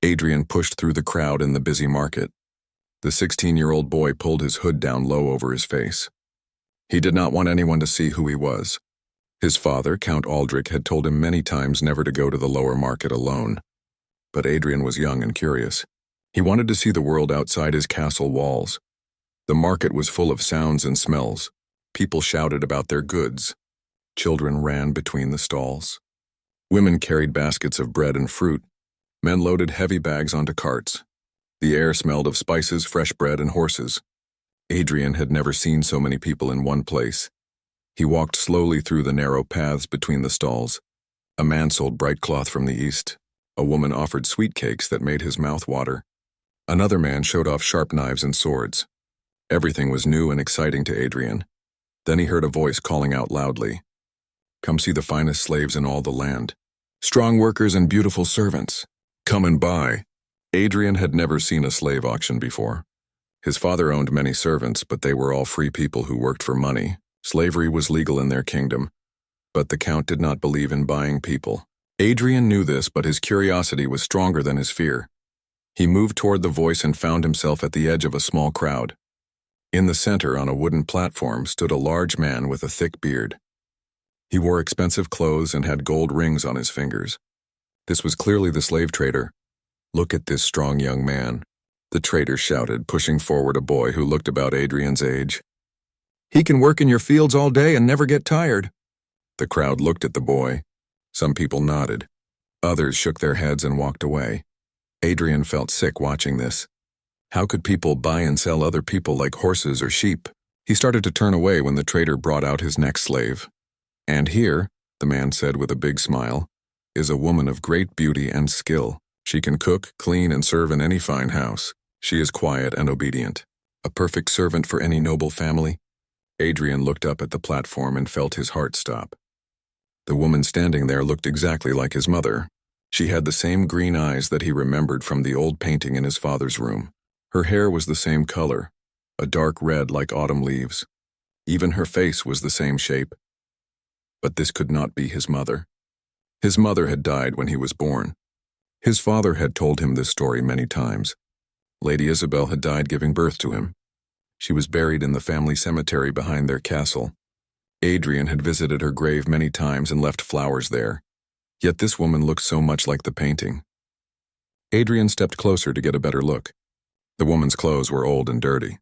Adrian pushed through the crowd in the busy market. The 16-year-old boy pulled his hood down low over his face. He did not want anyone to see who he was. His father, Count Aldrich, had told him many times never to go to the lower market alone. But Adrian was young and curious. He wanted to see the world outside his castle walls. The market was full of sounds and smells. People shouted about their goods. Children ran between the stalls. Women carried baskets of bread and fruit. Men loaded heavy bags onto carts. The air smelled of spices, fresh bread, and horses. Adrian had never seen so many people in one place. He walked slowly through the narrow paths between the stalls. A man sold bright cloth from the east. A woman offered sweet cakes that made his mouth water. Another man showed off sharp knives and swords. Everything was new and exciting to Adrian. Then he heard a voice calling out loudly, "Come see the finest slaves in all the land. Strong workers and beautiful servants. Come and buy." Adrian had never seen a slave auction before. His father owned many servants, but they were all free people who worked for money. Slavery was legal in their kingdom. But the Count did not believe in buying people. Adrian knew this, but his curiosity was stronger than his fear. He moved toward the voice and found himself at the edge of a small crowd. In the center, on a wooden platform, stood a large man with a thick beard. He wore expensive clothes and had gold rings on his fingers. This was clearly the slave trader. "Look at this strong young man," the trader shouted, pushing forward a boy who looked about Adrian's age. "He can work in your fields all day and never get tired." The crowd looked at the boy. Some people nodded. Others shook their heads and walked away. Adrian felt sick watching this. How could people buy and sell other people like horses or sheep? He started to turn away when the trader brought out his next slave. "And here," the man said with a big smile, "is a woman of great beauty and skill. She can cook, clean, and serve in any fine house. She is quiet and obedient. A perfect servant for any noble family." Adrian looked up at the platform and felt his heart stop. The woman standing there looked exactly like his mother. She had the same green eyes that he remembered from the old painting in his father's room. Her hair was the same color, a dark red like autumn leaves. Even her face was the same shape. But this could not be his mother. His mother had died when he was born. His father had told him this story many times. Lady Isabel had died giving birth to him. She was buried in the family cemetery behind their castle. Adrian had visited her grave many times and left flowers there. Yet this woman looked so much like the painting. Adrian stepped closer to get a better look. The woman's clothes were old and dirty.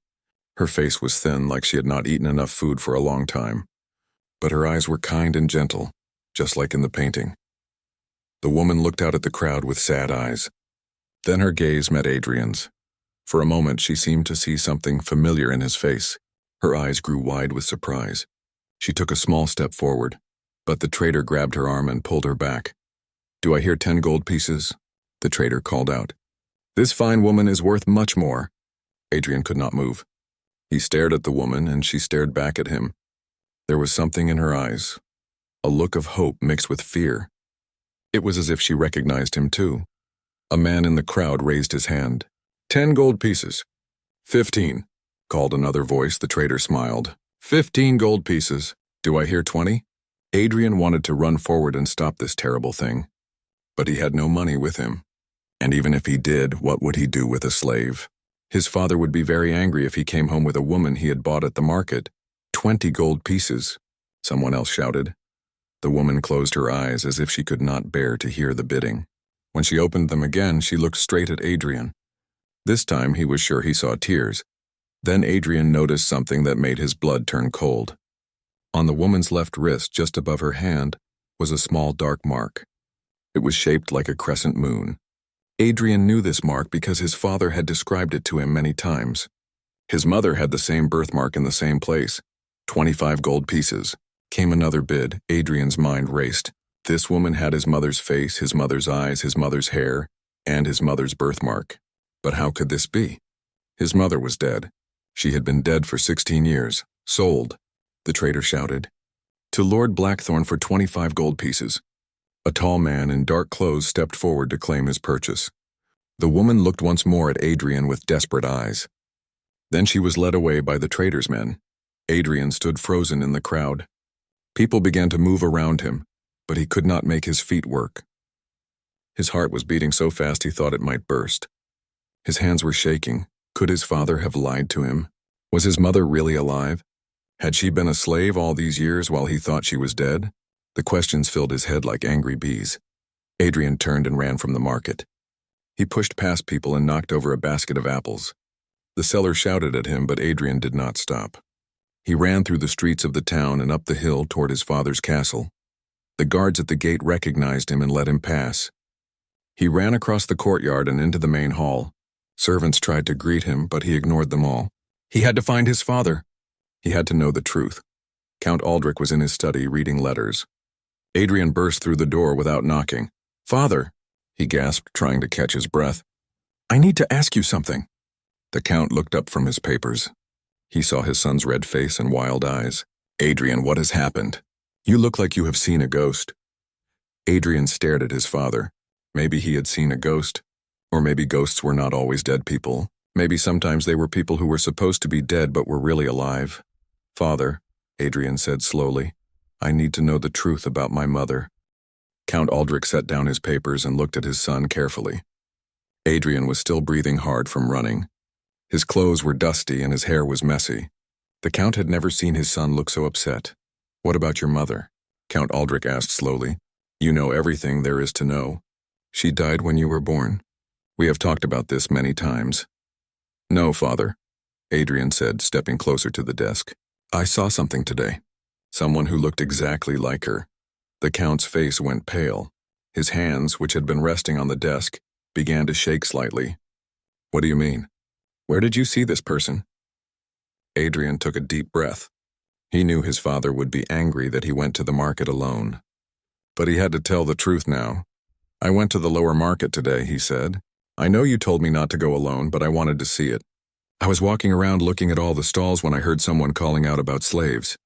Her face was thin, like she had not eaten enough food for a long time. But her eyes were kind and gentle, just like in the painting. The woman looked out at the crowd with sad eyes. Then her gaze met Adrian's. For a moment she seemed to see something familiar in his face. Her eyes grew wide with surprise. She took a small step forward, but the trader grabbed her arm and pulled her back. "Do I hear 10 gold pieces?" the trader called out. "This fine woman is worth much more." Adrian could not move. He stared at the woman, and she stared back at him. There was something in her eyes, a look of hope mixed with fear. It was as if she recognized him too. A man in the crowd raised his hand. 10 gold pieces." 15, called another voice. The trader smiled. 15 gold pieces. Do I hear 20? Adrian wanted to run forward and stop this terrible thing. But he had no money with him. And even if he did, what would he do with a slave? His father would be very angry if he came home with a woman he had bought at the market. 20 gold pieces, someone else shouted. The woman closed her eyes as if she could not bear to hear the bidding. When she opened them again, she looked straight at Adrian. This time he was sure he saw tears. Then Adrian noticed something that made his blood turn cold. On the woman's left wrist, just above her hand, was a small dark mark. It was shaped like a crescent moon. Adrian knew this mark because his father had described it to him many times. His mother had the same birthmark in the same place. 25 gold pieces. Came another bid. Adrian's mind raced. This woman had his mother's face, his mother's eyes, his mother's hair, and his mother's birthmark. But how could this be? His mother was dead. She had been dead for 16 years. Sold, the trader shouted. To Lord Blackthorn for 25 gold pieces. A tall man in dark clothes stepped forward to claim his purchase. The woman looked once more at Adrian with desperate eyes. Then she was led away by the trader's men. Adrian stood frozen in the crowd. People began to move around him, but he could not make his feet work. His heart was beating so fast he thought it might burst. His hands were shaking. Could his father have lied to him? Was his mother really alive? Had she been a slave all these years while he thought she was dead? The questions filled his head like angry bees. Adrian turned and ran from the market. He pushed past people and knocked over a basket of apples. The seller shouted at him, but Adrian did not stop. He ran through the streets of the town and up the hill toward his father's castle. The guards at the gate recognized him and let him pass. He ran across the courtyard and into the main hall. Servants tried to greet him, but he ignored them all. He had to find his father. He had to know the truth. Count Aldrich was in his study reading letters. Adrian burst through the door without knocking. "Father," he gasped, trying to catch his breath. "I need to ask you something." The Count looked up from his papers. He saw his son's red face and wild eyes. "Adrian, what has happened? You look like you have seen a ghost." Adrian stared at his father. Maybe he had seen a ghost. Or maybe ghosts were not always dead people. Maybe sometimes they were people who were supposed to be dead but were really alive. "Father," Adrian said slowly, "I need to know the truth about my mother." Count Aldrich set down his papers and looked at his son carefully. Adrian was still breathing hard from running. His clothes were dusty and his hair was messy. The Count had never seen his son look so upset. "What about your mother?" Count Aldrich asked slowly. "You know everything there is to know. She died when you were born. We have talked about this many times." "No, father," Adrian said, stepping closer to the desk. "I saw something today. Someone who looked exactly like her." The Count's face went pale. His hands, which had been resting on the desk, began to shake slightly. "What do you mean? Where did you see this person?" Adrian took a deep breath. He knew his father would be angry that he went to the market alone. But he had to tell the truth now. "I went to the lower market today," he said. "I know you told me not to go alone, but I wanted to see it. I was walking around looking at all the stalls when I heard someone calling out about slaves."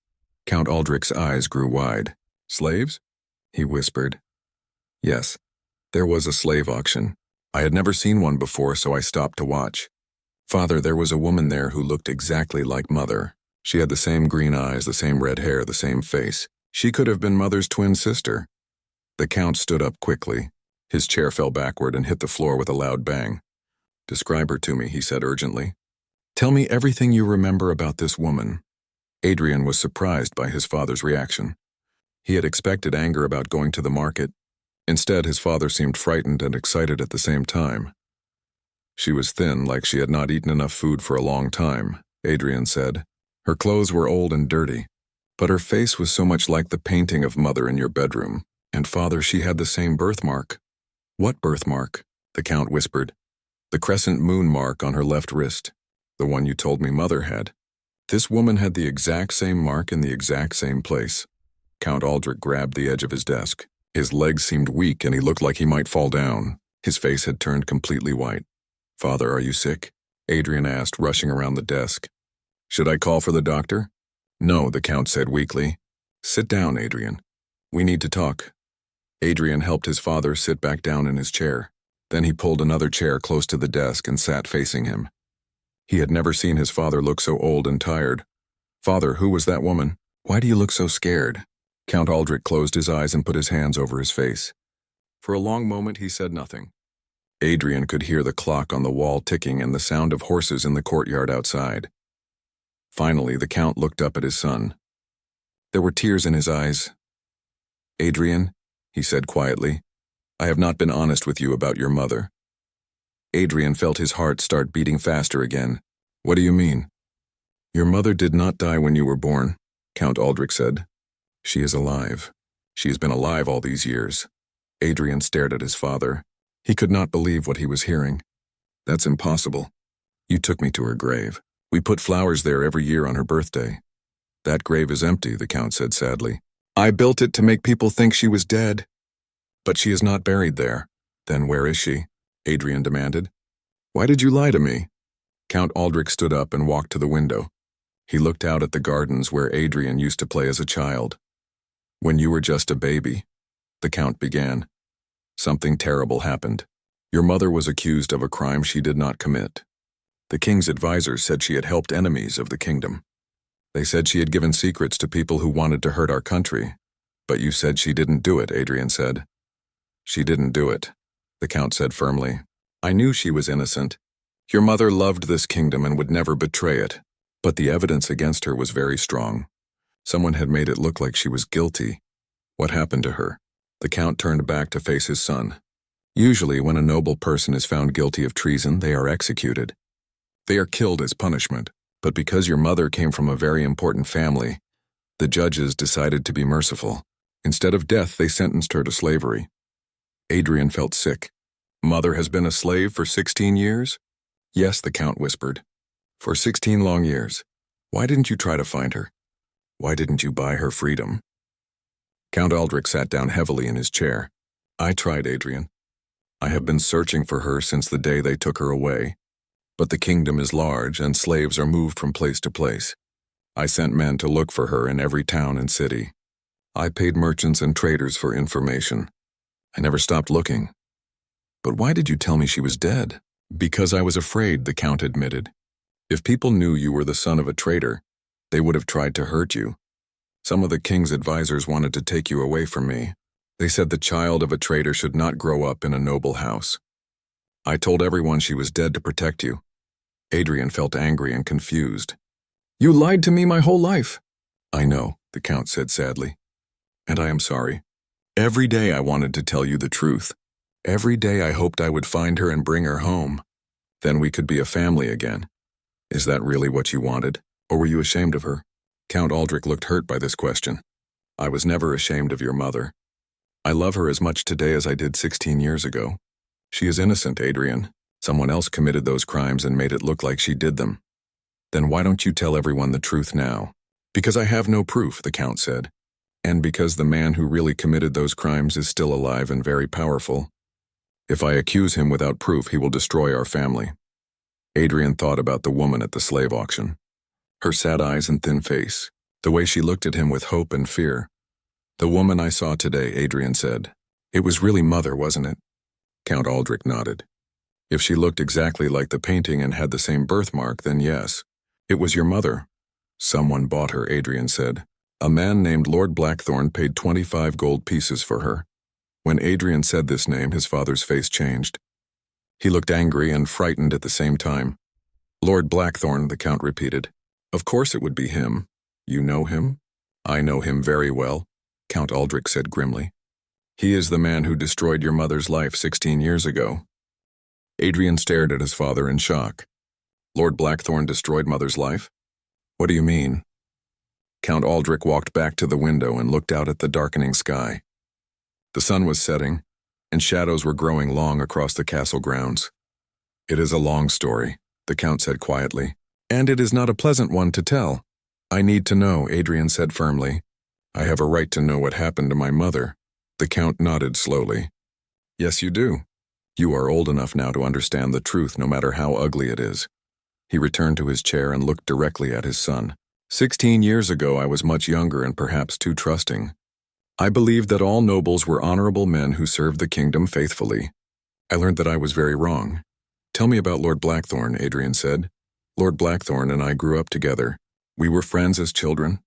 Count Aldrich's eyes grew wide. "Slaves?" he whispered. "Yes, there was a slave auction. I had never seen one before, so I stopped to watch. Father, there was a woman there who looked exactly like Mother. She had the same green eyes, the same red hair, the same face. She could have been Mother's twin sister." The Count stood up quickly. His chair fell backward and hit the floor with a loud bang. "Describe her to me," he said urgently. "Tell me everything you remember about this woman." Adrian was surprised by his father's reaction. He had expected anger about going to the market. Instead, his father seemed frightened and excited at the same time. "She was thin, like she had not eaten enough food for a long time," Adrian said. "Her clothes were old and dirty, but her face was so much like the painting of Mother in your bedroom. And father, she had the same birthmark." "What birthmark?" the Count whispered. "The crescent moon mark on her left wrist, the one you told me Mother had. This woman had the exact same mark in the exact same place." Count Aldrich grabbed the edge of his desk. His legs seemed weak and he looked like he might fall down. His face had turned completely white. "Father, are you sick?" Adrian asked, rushing around the desk. "Should I call for the doctor?" "No," the Count said weakly. "Sit down, Adrian. We need to talk." Adrian helped his father sit back down in his chair. Then he pulled another chair close to the desk and sat facing him. He had never seen his father look so old and tired. "Father, who was that woman? Why do you look so scared?" Count Aldrich closed his eyes and put his hands over his face. For a long moment he said nothing. Adrian could hear the clock on the wall ticking and the sound of horses in the courtyard outside. Finally, the Count looked up at his son. There were tears in his eyes. "Adrian," he said quietly, "I have not been honest with you about your mother." Adrian felt his heart start beating faster again. "What do you mean?" "Your mother did not die when you were born," Count Aldrich said. "She is alive. She has been alive all these years." Adrian stared at his father. He could not believe what he was hearing. "That's impossible. You took me to her grave. We put flowers there every year on her birthday." "That grave is empty," the Count said sadly. "I built it to make people think she was dead." "But she is not buried there." "Then where is she?" Adrian demanded. "Why did you lie to me?" Count Aldrich stood up and walked to the window. He looked out at the gardens where Adrian used to play as a child. "When you were just a baby," the Count began, "something terrible happened. Your mother was accused of a crime she did not commit. The king's advisors said she had helped enemies of the kingdom. They said she had given secrets to people who wanted to hurt our country. But you said she didn't do it," Adrian said. "She didn't do it. the Count said firmly. I knew she was innocent. Your mother loved this kingdom and would never betray it. But the evidence against her was very strong. Someone had made it look like she was guilty. What happened to her? The Count turned back to face his son. Usually, when a noble person is found guilty of treason, they are executed. They are killed as punishment. But because your mother came from a very important family, the judges decided to be merciful. Instead of death, they sentenced her to slavery. Adrian felt sick. Mother has been a slave for 16 years? Yes, the Count whispered. For 16 long years. Why didn't you try to find her? Why didn't you buy her freedom? Count Aldrich sat down heavily in his chair. I tried, Adrian. I have been searching for her since the day they took her away. But the kingdom is large and slaves are moved from place to place. I sent men to look for her in every town and city. I paid merchants and traders for information. I never stopped looking. But why did you tell me she was dead? Because I was afraid, the Count admitted. If people knew you were the son of a traitor, they would have tried to hurt you. Some of the king's advisors wanted to take you away from me. They said the child of a traitor should not grow up in a noble house. I told everyone she was dead to protect you. Adrian felt angry and confused. You lied to me my whole life. I know, the Count said sadly. And I am sorry. Every day I wanted to tell you the truth. Every day I hoped I would find her and bring her home. Then we could be a family again. Is that really what you wanted, or were you ashamed of her? Count Aldrich looked hurt by this question. I was never ashamed of your mother. I love her as much today as I did 16 years ago. She is innocent, Adrian. Someone else committed those crimes and made it look like she did them. Then why don't you tell everyone the truth now? Because I have no proof, the Count said. And because the man who really committed those crimes is still alive and very powerful. If I accuse him without proof, he will destroy our family. Adrian thought about the woman at the slave auction. Her sad eyes and thin face, the way she looked at him with hope and fear. The woman I saw today, Adrian said. It was really Mother, wasn't it? Count Aldrich nodded. If she looked exactly like the painting and had the same birthmark, then yes, it was your mother. Someone bought her, Adrian said. A man named Lord Blackthorne paid 25 gold pieces for her. When Adrian said this name, his father's face changed. He looked angry and frightened at the same time. Lord Blackthorne, the Count repeated. Of course it would be him. You know him? I know him very well, Count Aldrich said grimly. He is the man who destroyed your mother's life 16 years ago. Adrian stared at his father in shock. Lord Blackthorne destroyed Mother's life? What do you mean? Count Aldrich walked back to the window and looked out at the darkening sky. The sun was setting, and shadows were growing long across the castle grounds. It is a long story, the Count said quietly, and it is not a pleasant one to tell. I need to know, Adrian said firmly. I have a right to know what happened to my mother. The Count nodded slowly. Yes, you do. You are old enough now to understand the truth, no matter how ugly it is. He returned to his chair and looked directly at his son. 16 years ago, I was much younger and perhaps too trusting. I believed that all nobles were honorable men who served the kingdom faithfully. I learned that I was very wrong. Tell me about Lord Blackthorne, Adrian said. Lord Blackthorne and I grew up together. We were friends as children.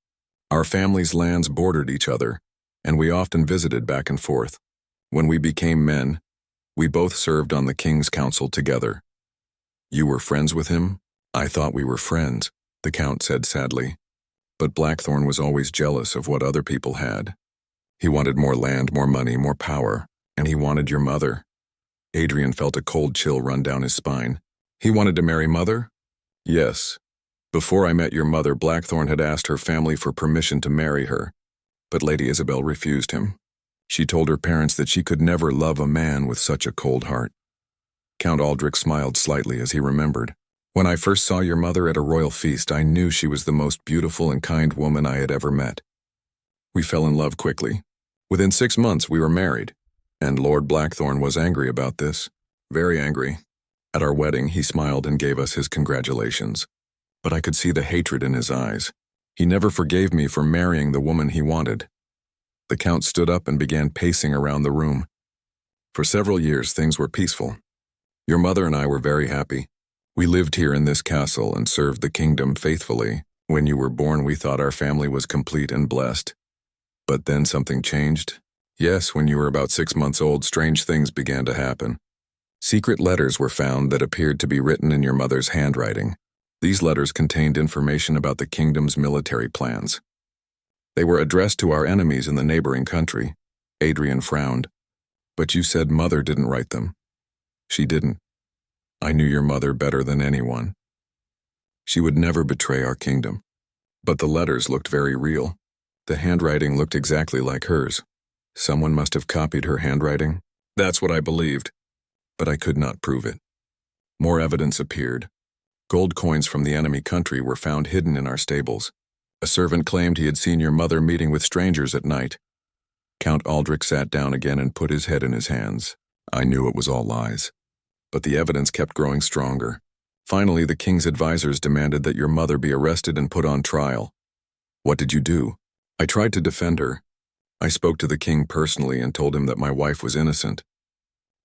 Our families' lands bordered each other, and we often visited back and forth. When we became men, we both served on the king's council together. You were friends with him? I thought we were friends, the Count said sadly. But Blackthorne was always jealous of what other people had. He wanted more land, more money, more power, and he wanted your mother. Adrian felt a cold chill run down his spine. He wanted to marry Mother? Yes. Before I met your mother, Blackthorne had asked her family for permission to marry her, but Lady Isabel refused him. She told her parents that she could never love a man with such a cold heart. Count Aldrich smiled slightly as he remembered. When I first saw your mother at a royal feast, I knew she was the most beautiful and kind woman I had ever met. We fell in love quickly. Within 6 months, we were married, and Lord Blackthorne was angry about this. Very angry. At our wedding, he smiled and gave us his congratulations. But I could see the hatred in his eyes. He never forgave me for marrying the woman he wanted. The Count stood up and began pacing around the room. For several years, things were peaceful. Your mother and I were very happy. We lived here in this castle and served the kingdom faithfully. When you were born, we thought our family was complete and blessed. But then something changed. Yes, when you were about 6 months old, strange things began to happen. Secret letters were found that appeared to be written in your mother's handwriting. These letters contained information about the kingdom's military plans. They were addressed to our enemies in the neighboring country. Adrian frowned. But you said Mother didn't write them. She didn't. I knew your mother better than anyone. She would never betray our kingdom. But the letters looked very real. The handwriting looked exactly like hers. Someone must have copied her handwriting. That's what I believed. But I could not prove it. More evidence appeared. Gold coins from the enemy country were found hidden in our stables. A servant claimed he had seen your mother meeting with strangers at night. Count Aldrich sat down again and put his head in his hands. I knew it was all lies. But the evidence kept growing stronger. Finally, the king's advisors demanded that your mother be arrested and put on trial. What did you do? I tried to defend her. I spoke to the king personally and told him that my wife was innocent.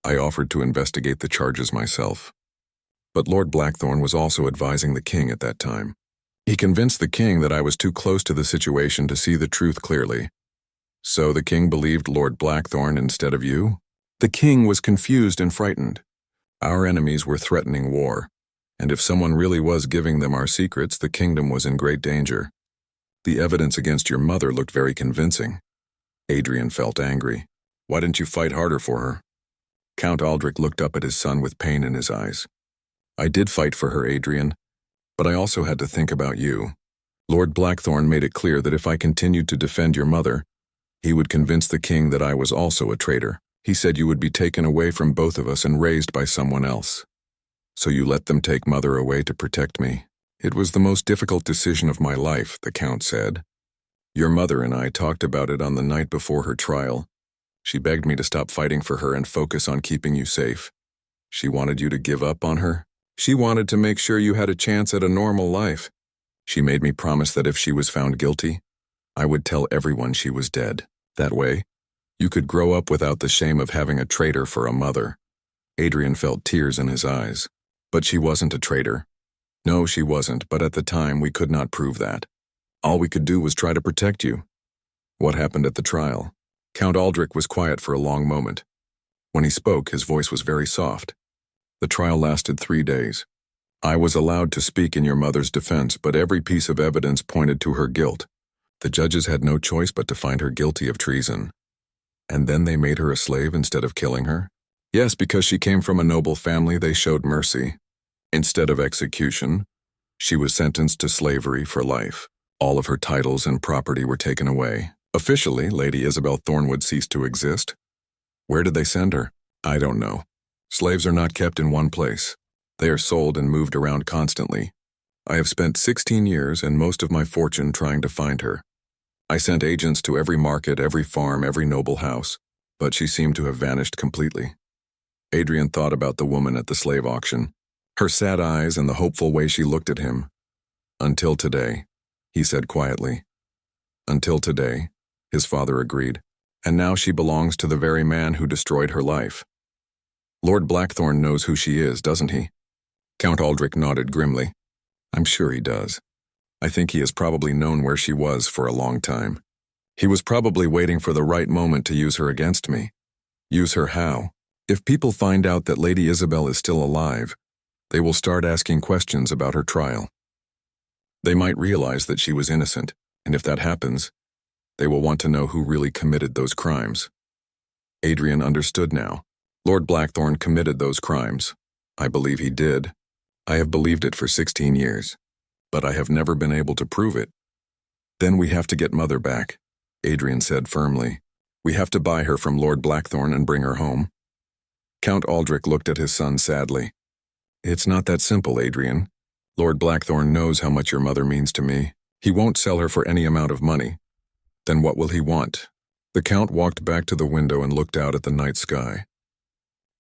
I offered to investigate the charges myself. But Lord Blackthorn was also advising the king at that time. He convinced the king that I was too close to the situation to see the truth clearly. So the king believed Lord Blackthorn instead of you? The king was confused and frightened. Our enemies were threatening war, and if someone really was giving them our secrets, the kingdom was in great danger. The evidence against your mother looked very convincing. Adrian felt angry. Why didn't you fight harder for her? Count Aldrich looked up at his son with pain in his eyes. I did fight for her, Adrian, but I also had to think about you. Lord Blackthorn made it clear that if I continued to defend your mother, he would convince the king that I was also a traitor. He said you would be taken away from both of us and raised by someone else. So you let them take Mother away to protect me. It was the most difficult decision of my life, the Count said. Your mother and I talked about it on the night before her trial. She begged me to stop fighting for her and focus on keeping you safe. She wanted you to give up on her. She wanted to make sure you had a chance at a normal life. She made me promise that if she was found guilty, I would tell everyone she was dead. That way, you could grow up without the shame of having a traitor for a mother. Adrian felt tears in his eyes. But she wasn't a traitor. No, she wasn't, but at the time we could not prove that. All we could do was try to protect you. What happened at the trial? Count Aldrich was quiet for a long moment. When he spoke, his voice was very soft. The trial lasted 3 days. I was allowed to speak in your mother's defense, but every piece of evidence pointed to her guilt. The judges had no choice but to find her guilty of treason. And then they made her a slave instead of killing her? Yes, because she came from a noble family, they showed mercy. Instead of execution, she was sentenced to slavery for life. All of her titles and property were taken away. Officially, Lady Isabel Thornwood ceased to exist. Where did they send her? I don't know. Slaves are not kept in one place. They are sold and moved around constantly. I have spent 16 years and most of my fortune trying to find her. I sent agents to every market, every farm, every noble house, but she seemed to have vanished completely. Adrian thought about the woman at the slave auction, her sad eyes and the hopeful way she looked at him. Until today, he said quietly. Until today, his father agreed. And now she belongs to the very man who destroyed her life. Lord Blackthorn knows who she is, doesn't he? Count Aldrich nodded grimly. I'm sure he does. I think he has probably known where she was for a long time. He was probably waiting for the right moment to use her against me. Use her how? If people find out that Lady Isabel is still alive, they will start asking questions about her trial. They might realize that she was innocent, and if that happens, they will want to know who really committed those crimes. Adrian understood now. Lord Blackthorn committed those crimes. I believe he did. I have believed it for 16 years, but I have never been able to prove it. Then we have to get Mother back, Adrian said firmly. We have to buy her from Lord Blackthorn and bring her home. Count Aldrich looked at his son sadly. It's not that simple, Adrian. Lord Blackthorn knows how much your mother means to me. He won't sell her for any amount of money. Then what will he want? The Count walked back to the window and looked out at the night sky.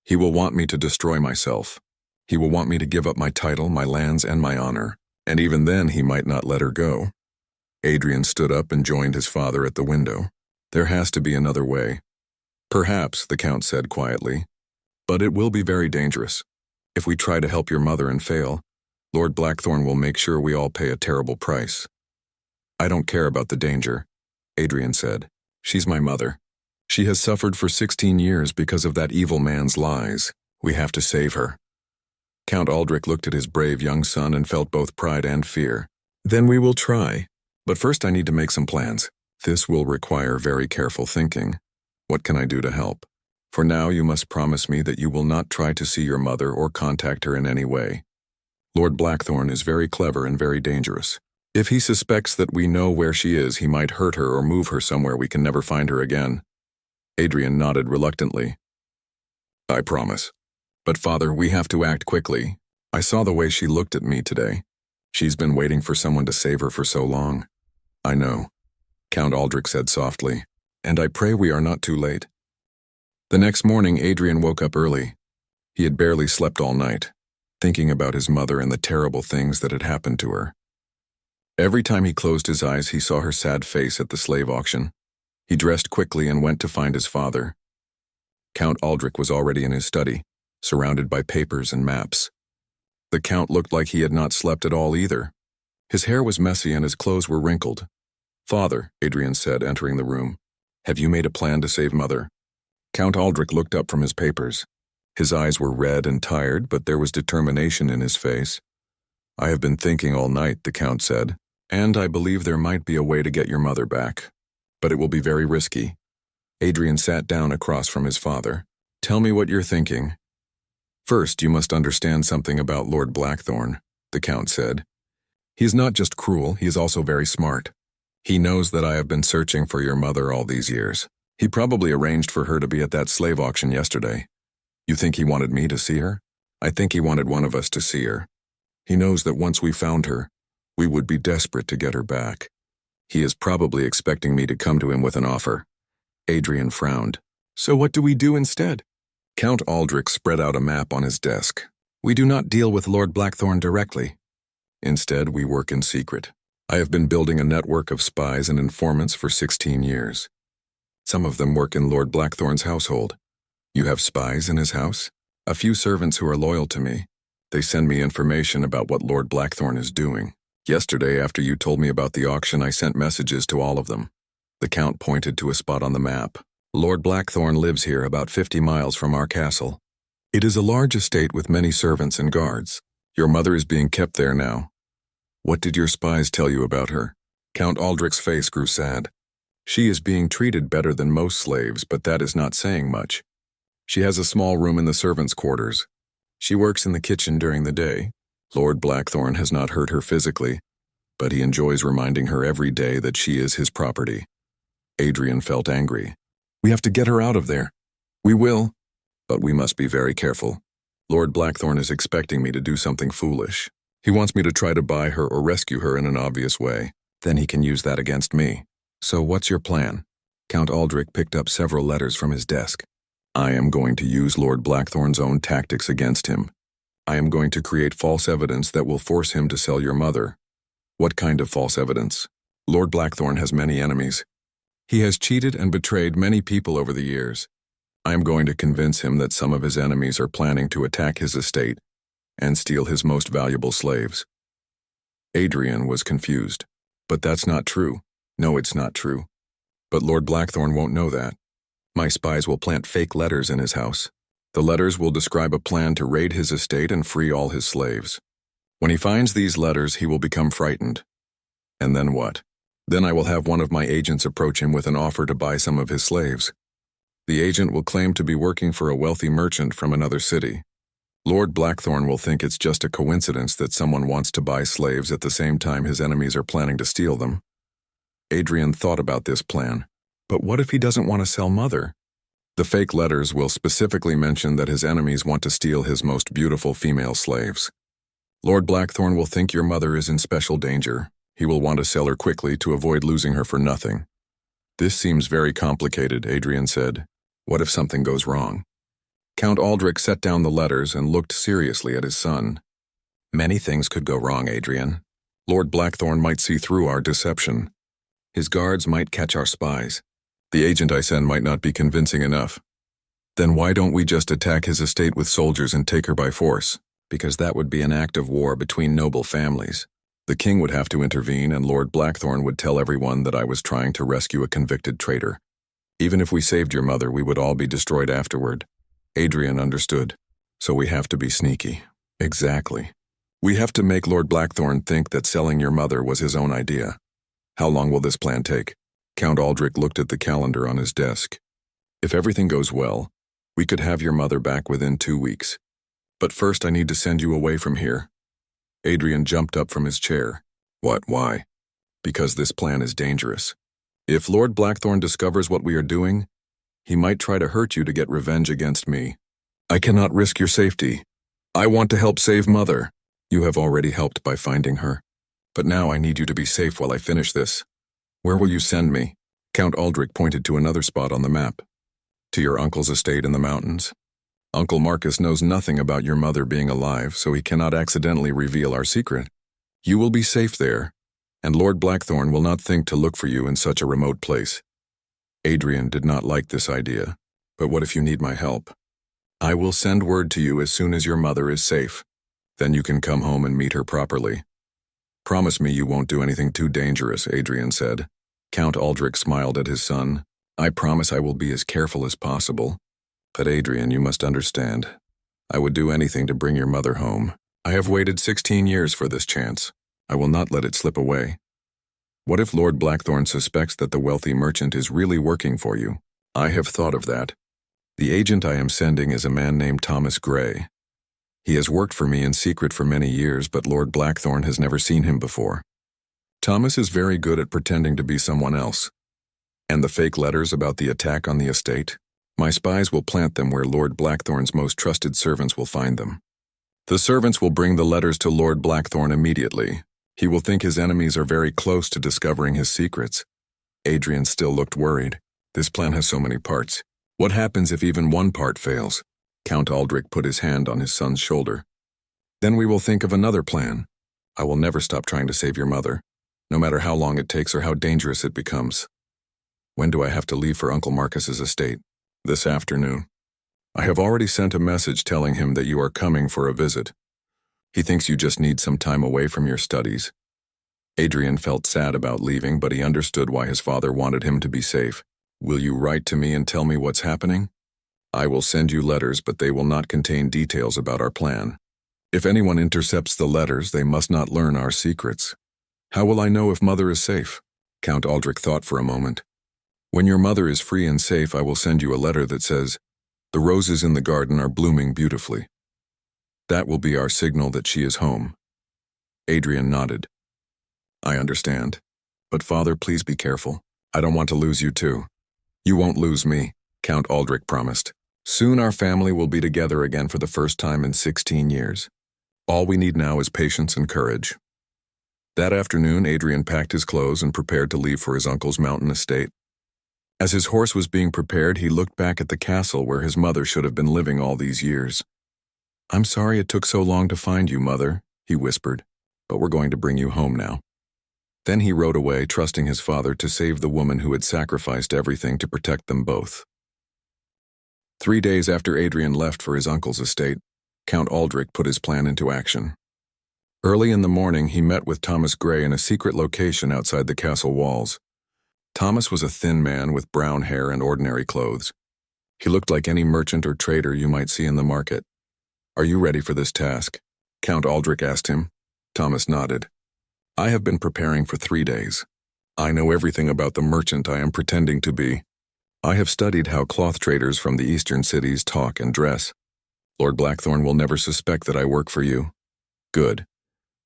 He will want me to destroy myself. He will want me to give up my title, my lands, and my honor. And even then he might not let her go. Adrian stood up and joined his father at the window. There has to be another way. Perhaps, the Count said quietly. But it will be very dangerous. If we try to help your mother and fail, Lord Blackthorn will make sure we all pay a terrible price. I don't care about the danger, Adrian said. She's my mother. She has suffered for 16 years because of that evil man's lies. We have to save her." Count Aldrich looked at his brave young son and felt both pride and fear. "Then we will try. But first I need to make some plans. This will require very careful thinking. What can I do to help? For now, you must promise me that you will not try to see your mother or contact her in any way. Lord Blackthorn is very clever and very dangerous. If he suspects that we know where she is, he might hurt her or move her somewhere we can never find her again." Adrian nodded reluctantly. "I promise. But Father, we have to act quickly. I saw the way she looked at me today. She's been waiting for someone to save her for so long." "I know," Count Aldrich said softly, "and I pray we are not too late." The next morning, Adrian woke up early. He had barely slept all night, thinking about his mother and the terrible things that had happened to her. Every time he closed his eyes, he saw her sad face at the slave auction. He dressed quickly and went to find his father. Count Aldrich was already in his study, surrounded by papers and maps. The Count looked like he had not slept at all either. His hair was messy and his clothes were wrinkled. "Father," Adrian said, entering the room, "have you made a plan to save Mother?" Count Aldrich looked up from his papers. His eyes were red and tired, but there was determination in his face. "I have been thinking all night," the Count said, "and I believe there might be a way to get your mother back. But it will be very risky." Adrian sat down across from his father. "Tell me what you're thinking." "First, you must understand something about Lord Blackthorn," the Count said. "He is not just cruel, he is also very smart. He knows that I have been searching for your mother all these years. He probably arranged for her to be at that slave auction yesterday. You think he wanted me to see her? I think he wanted one of us to see her. He knows that once we found her, we would be desperate to get her back. He is probably expecting me to come to him with an offer." Adrian frowned. "So what do we do instead?" Count Aldrich spread out a map on his desk. "We do not deal with Lord Blackthorn directly. Instead, we work in secret. I have been building a network of spies and informants for 16 years. Some of them work in Lord Blackthorn's household." "You have spies in his house?" "A few servants who are loyal to me. They send me information about what Lord Blackthorn is doing. Yesterday, after you told me about the auction, I sent messages to all of them." The Count pointed to a spot on the map. "Lord Blackthorn lives here about 50 miles from our castle. It is a large estate with many servants and guards. Your mother is being kept there now. What did your spies tell you about her?" Count Aldrich's face grew sad. "She is being treated better than most slaves, but that is not saying much. She has a small room in the servants' quarters. She works in the kitchen during the day. Lord Blackthorn has not hurt her physically, but he enjoys reminding her every day that she is his property." Adrian felt angry. "We have to get her out of there." "We will, but we must be very careful. Lord Blackthorn is expecting me to do something foolish. He wants me to try to buy her or rescue her in an obvious way. Then he can use that against me. So what's your plan?" Count Aldrich picked up several letters from his desk. "I am going to use Lord Blackthorn's own tactics against him. I am going to create false evidence that will force him to sell your mother." "What kind of false evidence?" "Lord Blackthorn has many enemies. He has cheated and betrayed many people over the years. I am going to convince him that some of his enemies are planning to attack his estate and steal his most valuable slaves." Adrian was confused. "But that's not true." "No, it's not true. But Lord Blackthorn won't know that. My spies will plant fake letters in his house. The letters will describe a plan to raid his estate and free all his slaves. When he finds these letters, he will become frightened. And then what? Then I will have one of my agents approach him with an offer to buy some of his slaves. The agent will claim to be working for a wealthy merchant from another city. Lord Blackthorn will think it's just a coincidence that someone wants to buy slaves at the same time his enemies are planning to steal them." Adrian thought about this plan. "But what if he doesn't want to sell Mother?" "The fake letters will specifically mention that his enemies want to steal his most beautiful female slaves. Lord Blackthorn will think your mother is in special danger. He will want to sell her quickly to avoid losing her for nothing." "This seems very complicated," Adrian said. "What if something goes wrong?" Count Aldrich set down the letters and looked seriously at his son. "Many things could go wrong, Adrian. Lord Blackthorn might see through our deception. His guards might catch our spies. The agent I send might not be convincing enough. Then why don't we just attack his estate with soldiers and take her by force? Because that would be an act of war between noble families. The king would have to intervene, and Lord Blackthorn would tell everyone that I was trying to rescue a convicted traitor. Even if we saved your mother, we would all be destroyed afterward. Adrian understood. So we have to be sneaky. Exactly. We have to make Lord Blackthorn think that selling your mother was his own idea. How long will this plan take? Count Aldrich looked at the calendar on his desk. If everything goes well, we could have your mother back within 2 weeks. But first I need to send you away from here. Adrian jumped up from his chair. What, why? Because this plan is dangerous. If Lord Blackthorn discovers what we are doing, he might try to hurt you to get revenge against me. I cannot risk your safety. I want to help save Mother. You have already helped by finding her. But now I need you to be safe while I finish this. Where will you send me? Count Aldrich pointed to another spot on the map. To your uncle's estate in the mountains. Uncle Marcus knows nothing about your mother being alive, so he cannot accidentally reveal our secret. You will be safe there, and Lord Blackthorn will not think to look for you in such a remote place. Adrian did not like this idea, but what if you need my help? I will send word to you as soon as your mother is safe. Then you can come home and meet her properly. Promise me you won't do anything too dangerous, Adrian said. Count Aldrich smiled at his son. I promise I will be as careful as possible. But Adrian, you must understand. I would do anything to bring your mother home. I have waited 16 years for this chance. I will not let it slip away. What if Lord Blackthorn suspects that the wealthy merchant is really working for you? I have thought of that. The agent I am sending is a man named Thomas Gray. He has worked for me in secret for many years, but Lord Blackthorn has never seen him before. Thomas is very good at pretending to be someone else. And the fake letters about the attack on the estate? My spies will plant them where Lord Blackthorn's most trusted servants will find them. The servants will bring the letters to Lord Blackthorn immediately. He will think his enemies are very close to discovering his secrets. Adrian still looked worried. This plan has so many parts. What happens if even one part fails? Count Aldrich put his hand on his son's shoulder. Then we will think of another plan. I will never stop trying to save your mother, no matter how long it takes or how dangerous it becomes. When do I have to leave for Uncle Marcus's estate? This afternoon. I have already sent a message telling him that you are coming for a visit. He thinks you just need some time away from your studies. Adrian felt sad about leaving, but he understood why his father wanted him to be safe. Will you write to me and tell me what's happening? I will send you letters, but they will not contain details about our plan. If anyone intercepts the letters, they must not learn our secrets. How will I know if Mother is safe? Count Aldrich thought for a moment. When your mother is free and safe, I will send you a letter that says, "The roses in the garden are blooming beautifully." That will be our signal that she is home. Adrian nodded. I understand. But Father, please be careful. I don't want to lose you too. You won't lose me, Count Aldrich promised. Soon our family will be together again for the first time in 16 years. All we need now is patience and courage. That afternoon, Adrian packed his clothes and prepared to leave for his uncle's mountain estate. As his horse was being prepared, he looked back at the castle where his mother should have been living all these years. I'm sorry it took so long to find you, Mother, he whispered, but we're going to bring you home now. Then he rode away, trusting his father to save the woman who had sacrificed everything to protect them both. 3 days after Adrian left for his uncle's estate, Count Aldrich put his plan into action. Early in the morning, he met with Thomas Gray in a secret location outside the castle walls. Thomas was a thin man with brown hair and ordinary clothes. He looked like any merchant or trader you might see in the market. Are you ready for this task? Count Aldrich asked him. Thomas nodded. I have been preparing for 3 days. I know everything about the merchant I am pretending to be. I have studied how cloth traders from the eastern cities talk and dress. Lord Blackthorn will never suspect that I work for you. Good.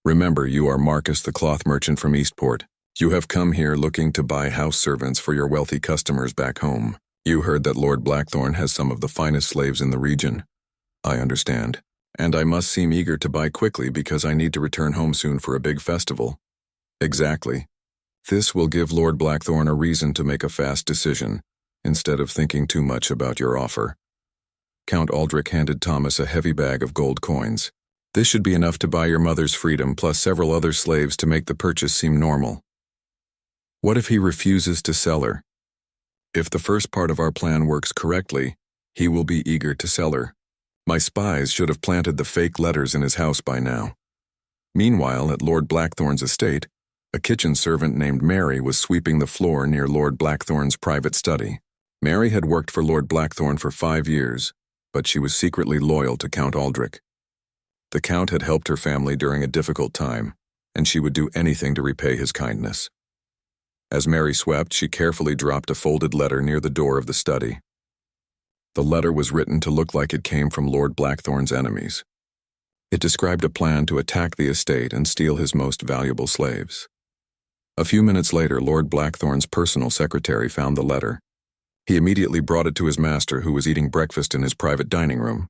Remember, you are Marcus the cloth merchant from Eastport. You have come here looking to buy house servants for your wealthy customers back home. You heard that Lord Blackthorn has some of the finest slaves in the region. I understand. And I must seem eager to buy quickly because I need to return home soon for a big festival. Exactly. This will give Lord Blackthorn a reason to make a fast decision, instead of thinking too much about your offer. Count Aldrich handed Thomas a heavy bag of gold coins. This should be enough to buy your mother's freedom plus several other slaves to make the purchase seem normal. What if he refuses to sell her? If the first part of our plan works correctly, he will be eager to sell her. My spies should have planted the fake letters in his house by now. Meanwhile, at Lord Blackthorn's estate, a kitchen servant named Mary was sweeping the floor near Lord Blackthorn's private study. Mary had worked for Lord Blackthorne for 5 years, but she was secretly loyal to Count Aldrich. The Count had helped her family during a difficult time, and she would do anything to repay his kindness. As Mary swept, she carefully dropped a folded letter near the door of the study. The letter was written to look like it came from Lord Blackthorne's enemies. It described a plan to attack the estate and steal his most valuable slaves. A few minutes later, Lord Blackthorne's personal secretary found the letter. He immediately brought it to his master, who was eating breakfast in his private dining room.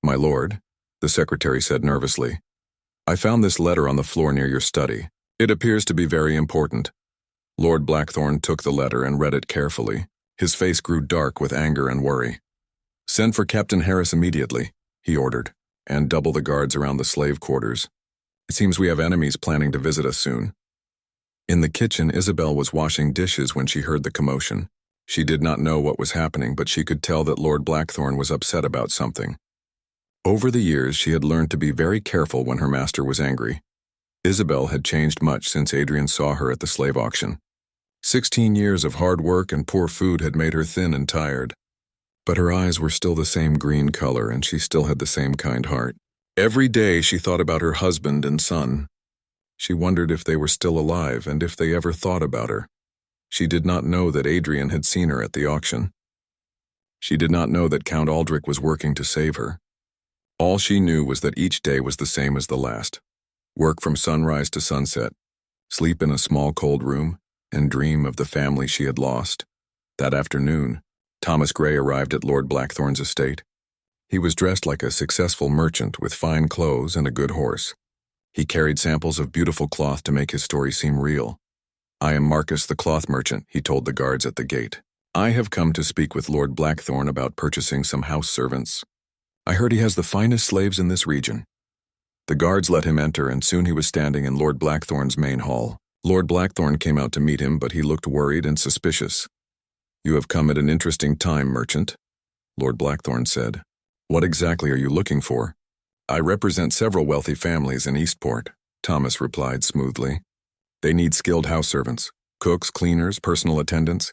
"My lord," the secretary said nervously, "I found this letter on the floor near your study. It appears to be very important." Lord Blackthorne took the letter and read it carefully. His face grew dark with anger and worry. "Send for Captain Harris immediately," he ordered, "and double the guards around the slave quarters. It seems we have enemies planning to visit us soon." In the kitchen, Isabel was washing dishes when she heard the commotion. She did not know what was happening, but she could tell that Lord Blackthorne was upset about something. Over the years, she had learned to be very careful when her master was angry. Isabel had changed much since Adrian saw her at the slave auction. 16 years of hard work and poor food had made her thin and tired. But her eyes were still the same green color, and she still had the same kind heart. Every day she thought about her husband and son. She wondered if they were still alive and if they ever thought about her. She did not know that Adrian had seen her at the auction. She did not know that Count Aldrich was working to save her. All she knew was that each day was the same as the last. Work from sunrise to sunset, sleep in a small cold room, and dream of the family she had lost. That afternoon, Thomas Gray arrived at Lord Blackthorne's estate. He was dressed like a successful merchant with fine clothes and a good horse. He carried samples of beautiful cloth to make his story seem real. "I am Marcus the cloth merchant," he told the guards at the gate. "I have come to speak with Lord Blackthorne about purchasing some house servants. I heard he has the finest slaves in this region." The guards let him enter, and soon he was standing in Lord Blackthorne's main hall. Lord Blackthorne came out to meet him, but he looked worried and suspicious. "You have come at an interesting time, merchant," Lord Blackthorne said. "What exactly are you looking for?" "I represent several wealthy families in Eastport," Thomas replied smoothly. "They need skilled house servants, cooks, cleaners, personal attendants.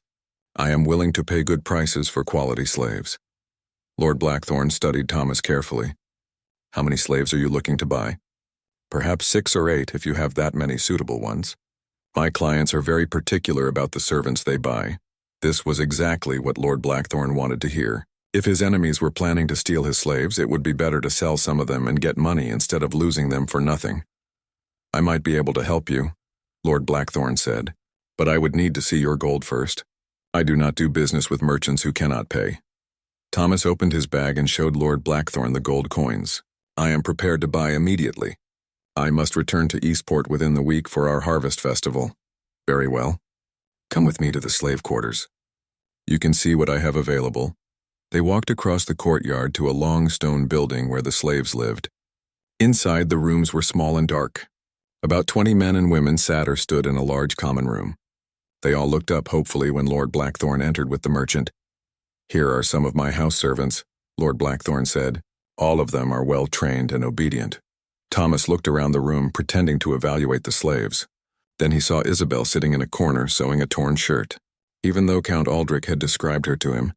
I am willing to pay good prices for quality slaves." Lord Blackthorne studied Thomas carefully. "How many slaves are you looking to buy?" "Perhaps 6 or 8 if you have that many suitable ones. My clients are very particular about the servants they buy." This was exactly what Lord Blackthorne wanted to hear. If his enemies were planning to steal his slaves, it would be better to sell some of them and get money instead of losing them for nothing. "I might be able to help you," Lord Blackthorne said, "but I would need to see your gold first. I do not do business with merchants who cannot pay." Thomas opened his bag and showed Lord Blackthorne the gold coins. "I am prepared to buy immediately. I must return to Eastport within the week for our harvest festival." "Very well. Come with me to the slave quarters. You can see what I have available." They walked across the courtyard to a long stone building where the slaves lived. Inside, the rooms were small and dark. About 20 men and women sat or stood in a large common room. They all looked up hopefully when Lord Blackthorne entered with the merchant. "Here are some of my house servants," Lord Blackthorne said. "All of them are well trained and obedient." Thomas looked around the room, pretending to evaluate the slaves. Then he saw Isabel sitting in a corner sewing a torn shirt. Even though Count Aldrich had described her to him,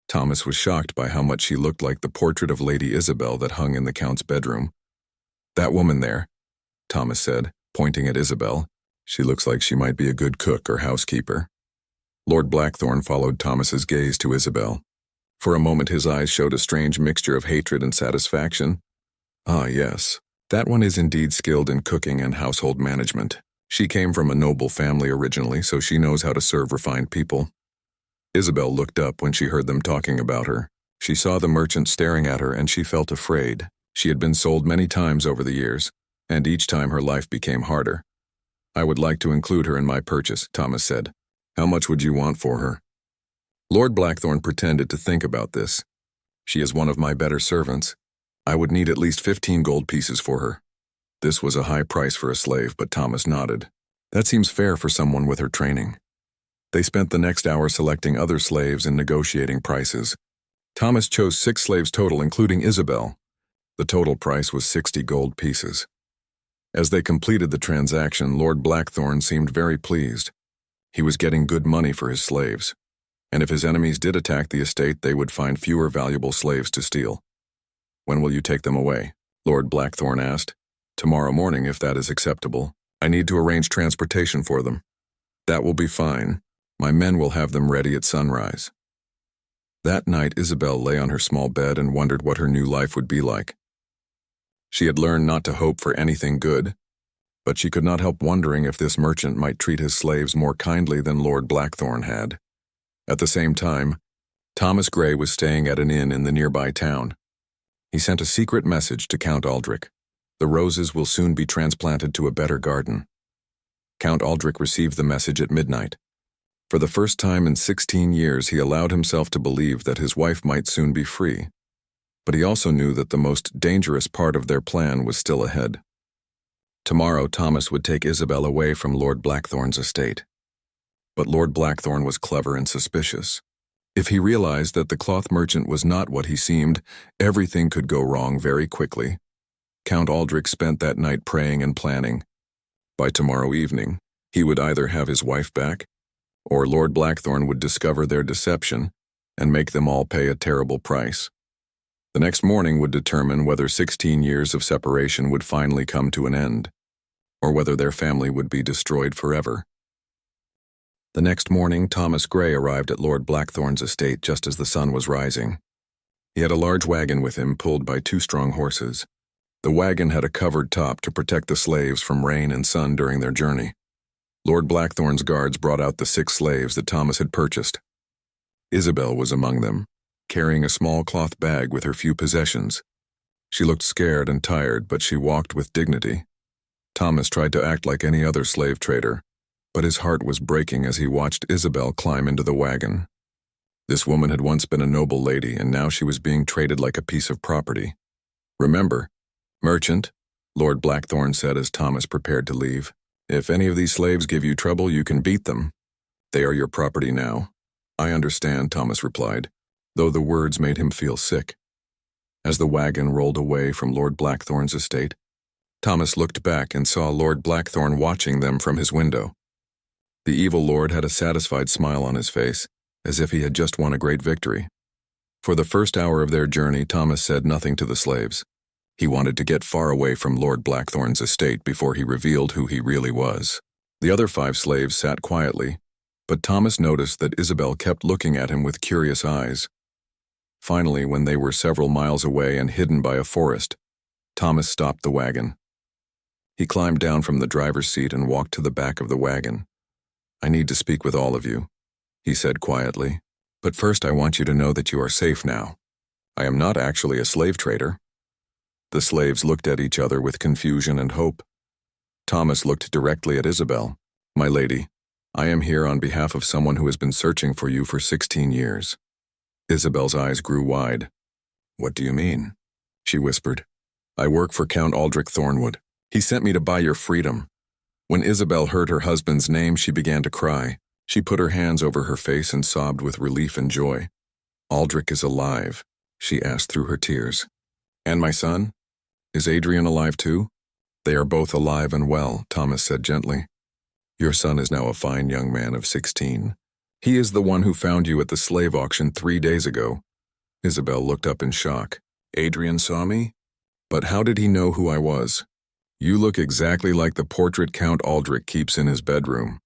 Thomas was shocked by how much she looked like the portrait of Lady Isabel that hung in the Count's bedroom. "That woman there," Thomas said, pointing at Isabel. "She looks like she might be a good cook or housekeeper." Lord Blackthorne followed Thomas's gaze to Isabel. For a moment his eyes showed a strange mixture of hatred and satisfaction. "Ah, yes, that one is indeed skilled in cooking and household management. She came from a noble family originally, so she knows how to serve refined people." Isabel looked up when she heard them talking about her. She saw the merchant staring at her and she felt afraid. She had been sold many times over the years, and each time her life became harder. "I would like to include her in my purchase," Thomas said. "How much would you want for her?" Lord Blackthorne pretended to think about this. "She is one of my better servants. I would need at least 15 gold pieces for her." This was a high price for a slave, but Thomas nodded. "That seems fair for someone with her training." They spent the next hour selecting other slaves and negotiating prices. Thomas chose 6 slaves total, including Isabel. The total price was 60 gold pieces. As they completed the transaction, Lord Blackthorne seemed very pleased. He was getting good money for his slaves. and if his enemies did attack the estate, they would find fewer valuable slaves to steal. When will you take them away? Lord Blackthorne asked. Tomorrow morning, if that is acceptable. I need to arrange transportation for them. That will be fine. My men will have them ready at sunrise. That night, Isabel lay on her small bed and wondered what her new life would be like. She had learned not to hope for anything good, but she could not help wondering if this merchant might treat his slaves more kindly than Lord Blackthorne had. At the same time, Thomas Gray was staying at an inn in the nearby town. He sent a secret message to Count Aldrich. The roses will soon be transplanted to a better garden. Count Aldrich received the message at midnight. For the first time in 16 years, he allowed himself to believe that his wife might soon be free. But he also knew that the most dangerous part of their plan was still ahead. Tomorrow, Thomas would take Isabel away from Lord Blackthorne's estate. But Lord Blackthorne was clever and suspicious. If he realized that the cloth merchant was not what he seemed, everything could go wrong very quickly. Count Aldrich spent that night praying and planning. By tomorrow evening, he would either have his wife back, or Lord Blackthorne would discover their deception and make them all pay a terrible price. The next morning would determine whether 16 years of separation would finally come to an end, or whether their family would be destroyed forever. The next morning, Thomas Gray arrived at Lord Blackthorne's estate just as the sun was rising. He had a large wagon with him, pulled by 2 strong horses. The wagon had a covered top to protect the slaves from rain and sun during their journey. Lord Blackthorne's guards brought out the 6 slaves that Thomas had purchased. Isabel was among them, carrying a small cloth bag with her few possessions. She looked scared and tired, but she walked with dignity. Thomas tried to act like any other slave trader, but his heart was breaking as he watched Isabel climb into the wagon. This woman had once been a noble lady, and now she was being traded like a piece of property. Remember, merchant, Lord Blackthorne said as Thomas prepared to leave, if any of these slaves give you trouble, you can beat them. They are your property now. I understand, Thomas replied, though the words made him feel sick. As the wagon rolled away from Lord Blackthorne's estate, Thomas looked back and saw Lord Blackthorne watching them from his window. The evil lord had a satisfied smile on his face, as if he had just won a great victory. For the first hour of their journey, Thomas said nothing to the slaves. He wanted to get far away from Lord Blackthorne's estate before he revealed who he really was. The other 5 slaves sat quietly, but Thomas noticed that Isabel kept looking at him with curious eyes. Finally, when they were several miles away and hidden by a forest, Thomas stopped the wagon. He climbed down from the driver's seat and walked to the back of the wagon. I need to speak with all of you, he said quietly. But first I want you to know that you are safe now. I am not actually a slave trader. The slaves looked at each other with confusion and hope. Thomas looked directly at Isabel. My lady, I am here on behalf of someone who has been searching for you for 16 years. Isabel's eyes grew wide. What do you mean? She whispered. I work for Count Aldrich Thornwood. He sent me to buy your freedom. When Isabel heard her husband's name, she began to cry. She put her hands over her face and sobbed with relief and joy. Aldrich is alive, she asked through her tears. And my son? Is Adrian alive too? They are both alive and well, Thomas said gently. Your son is now a fine young man of 16. He is the one who found you at the slave auction 3 days ago. Isabel looked up in shock. Adrian saw me? But how did he know who I was? You look exactly like the portrait Count Aldrich keeps in his bedroom.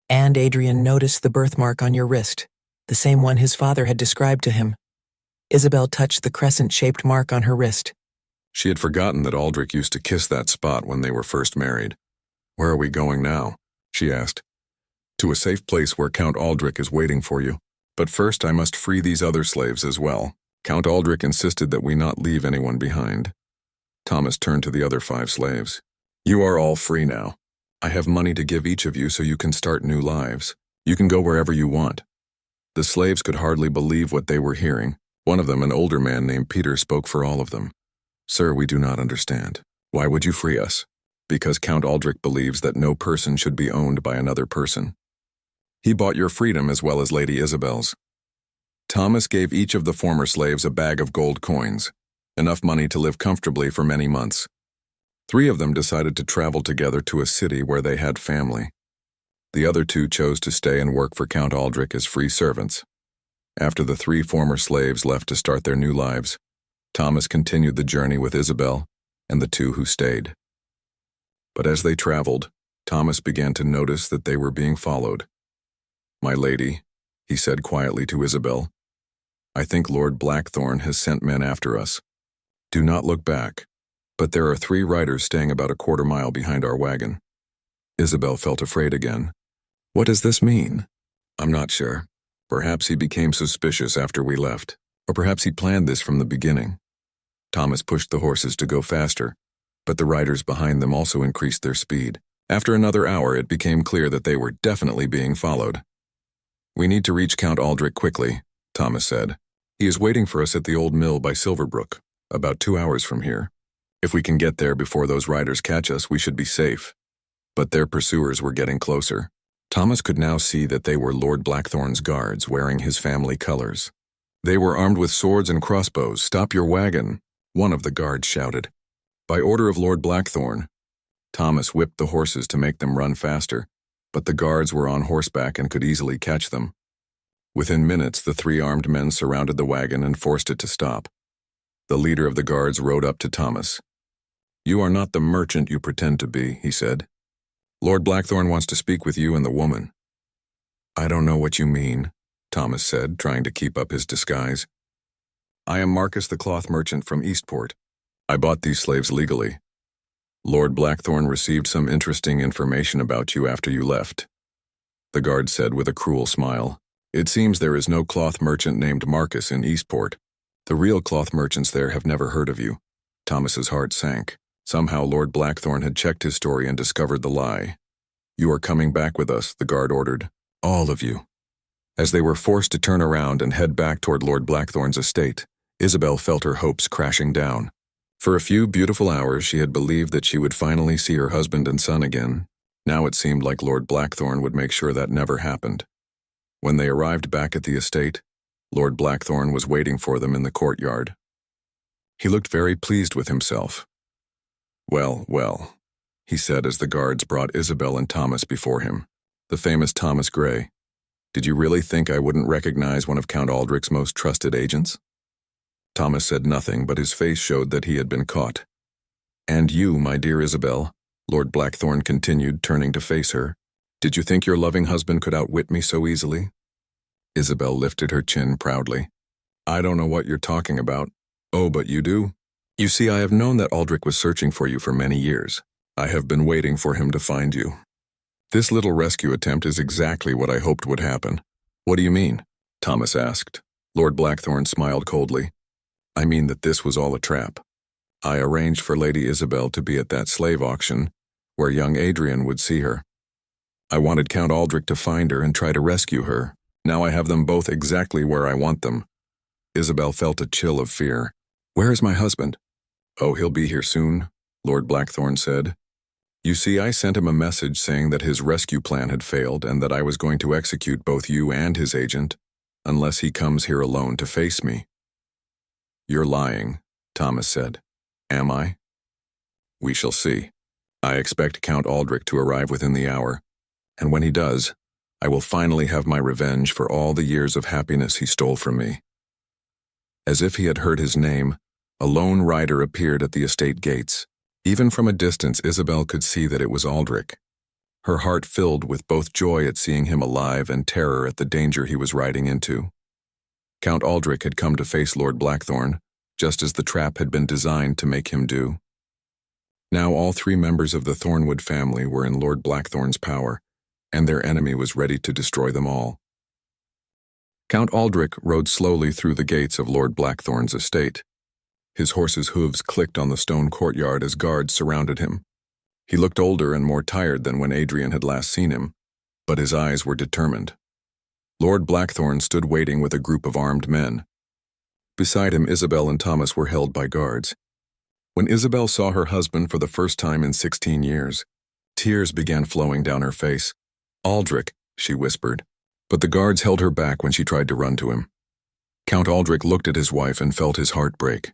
And Adrian noticed the birthmark on your wrist, the same one his father had described to him. Isabel touched the crescent-shaped mark on her wrist. She had forgotten that Aldrich used to kiss that spot when they were first married. Where are we going now? She asked. To a safe place where Count Aldrich is waiting for you. But first I must free these other slaves as well. Count Aldrich insisted that we not leave anyone behind. Thomas turned to the other 5 slaves. You are all free now. I have money to give each of you so you can start new lives. You can go wherever you want. The slaves could hardly believe what they were hearing. One of them, an older man named Peter, spoke for all of them. Sir, we do not understand. Why would you free us? Because Count Aldrich believes that no person should be owned by another person. He bought your freedom as well as Lady Isabel's. Thomas gave each of the former slaves a bag of gold coins, enough money to live comfortably for many months. 3 of them decided to travel together to a city where they had family. The other 2 chose to stay and work for Count Aldrich as free servants. After the 3 former slaves left to start their new lives, Thomas continued the journey with Isabel and the 2 who stayed. But as they traveled, Thomas began to notice that they were being followed. "My lady," he said quietly to Isabel, "I think Lord Blackthorn has sent men after us. Do not look back, but there are 3 riders staying about a quarter mile behind our wagon." Isabel felt afraid again. "What does this mean?" "I'm not sure. Perhaps he became suspicious after we left, or perhaps he planned this from the beginning." Thomas pushed the horses to go faster, but the riders behind them also increased their speed. After another hour, it became clear that they were definitely being followed. "We need to reach Count Aldrich quickly," Thomas said. "He is waiting for us at the old mill by Silverbrook, about 2 hours from here. If we can get there before those riders catch us, we should be safe." But their pursuers were getting closer. Thomas could now see that they were Lord Blackthorn's guards, wearing his family colors. They were armed with swords and crossbows. "Stop your wagon," one of the guards shouted. "By order of Lord Blackthorn." Thomas whipped the horses to make them run faster, but the guards were on horseback and could easily catch them. Within minutes, the 3 armed men surrounded the wagon and forced it to stop. The leader of the guards rode up to Thomas. "You are not the merchant you pretend to be," he said. "Lord Blackthorn wants to speak with you and the woman." "I don't know what you mean," Thomas said, trying to keep up his disguise. "I am Marcus the cloth merchant from Eastport. I bought these slaves legally. Lord Blackthorn received some interesting information about you after you left," the guard said with a cruel smile. "It seems there is no cloth merchant named Marcus in Eastport. The real cloth merchants there have never heard of you." Thomas's heart sank. Somehow Lord Blackthorn had checked his story and discovered the lie. "You are coming back with us," the guard ordered. "All of you." As they were forced to turn around and head back toward Lord Blackthorn's estate, Isabel felt her hopes crashing down. For a few beautiful hours she had believed that she would finally see her husband and son again. Now it seemed like Lord Blackthorn would make sure that never happened. When they arrived back at the estate, Lord Blackthorn was waiting for them in the courtyard. He looked very pleased with himself. "Well, well," he said as the guards brought Isabel and Thomas before him. "The famous Thomas Gray. Did you really think I wouldn't recognize one of Count Aldrich's most trusted agents?" Thomas said nothing, but his face showed that he had been caught. "And you, my dear Isabel," Lord Blackthorn continued, turning to face her. "Did you think your loving husband could outwit me so easily?" Isabel lifted her chin proudly. "I don't know what you're talking about." "Oh, but you do. You see, I have known that Aldrich was searching for you for many years. I have been waiting for him to find you. This little rescue attempt is exactly what I hoped would happen." "What do you mean?" Thomas asked. Lord Blackthorn smiled coldly. "I mean that this was all a trap. I arranged for Lady Isabel to be at that slave auction, where young Adrian would see her. I wanted Count Aldrich to find her and try to rescue her. Now I have them both exactly where I want them." Isabel felt a chill of fear. "Where is my husband?" "Oh, he'll be here soon," Lord Blackthorn said. "You see, I sent him a message saying that his rescue plan had failed and that I was going to execute both you and his agent, unless he comes here alone to face me." "You're lying," Thomas said. "Am I?" "We shall see. I expect Count Aldrich to arrive within the hour, and when he does, I will finally have my revenge for all the years of happiness he stole from me." As if he had heard his name, a lone rider appeared at the estate gates. Even from a distance, Isabel could see that it was Aldrich. Her heart filled with both joy at seeing him alive and terror at the danger he was riding into. Count Aldrich had come to face Lord Blackthorn, just as the trap had been designed to make him do. Now all 3 members of the Thornwood family were in Lord Blackthorn's power, and their enemy was ready to destroy them all. Count Aldrich rode slowly through the gates of Lord Blackthorn's estate. His horse's hooves clicked on the stone courtyard as guards surrounded him. He looked older and more tired than when Adrian had last seen him, but his eyes were determined. Lord Blackthorn stood waiting with a group of armed men. Beside him, Isabel and Thomas were held by guards. When Isabel saw her husband for the first time in 16 years, tears began flowing down her face. "Aldrich," she whispered, but the guards held her back when she tried to run to him. Count Aldrich looked at his wife and felt his heart break.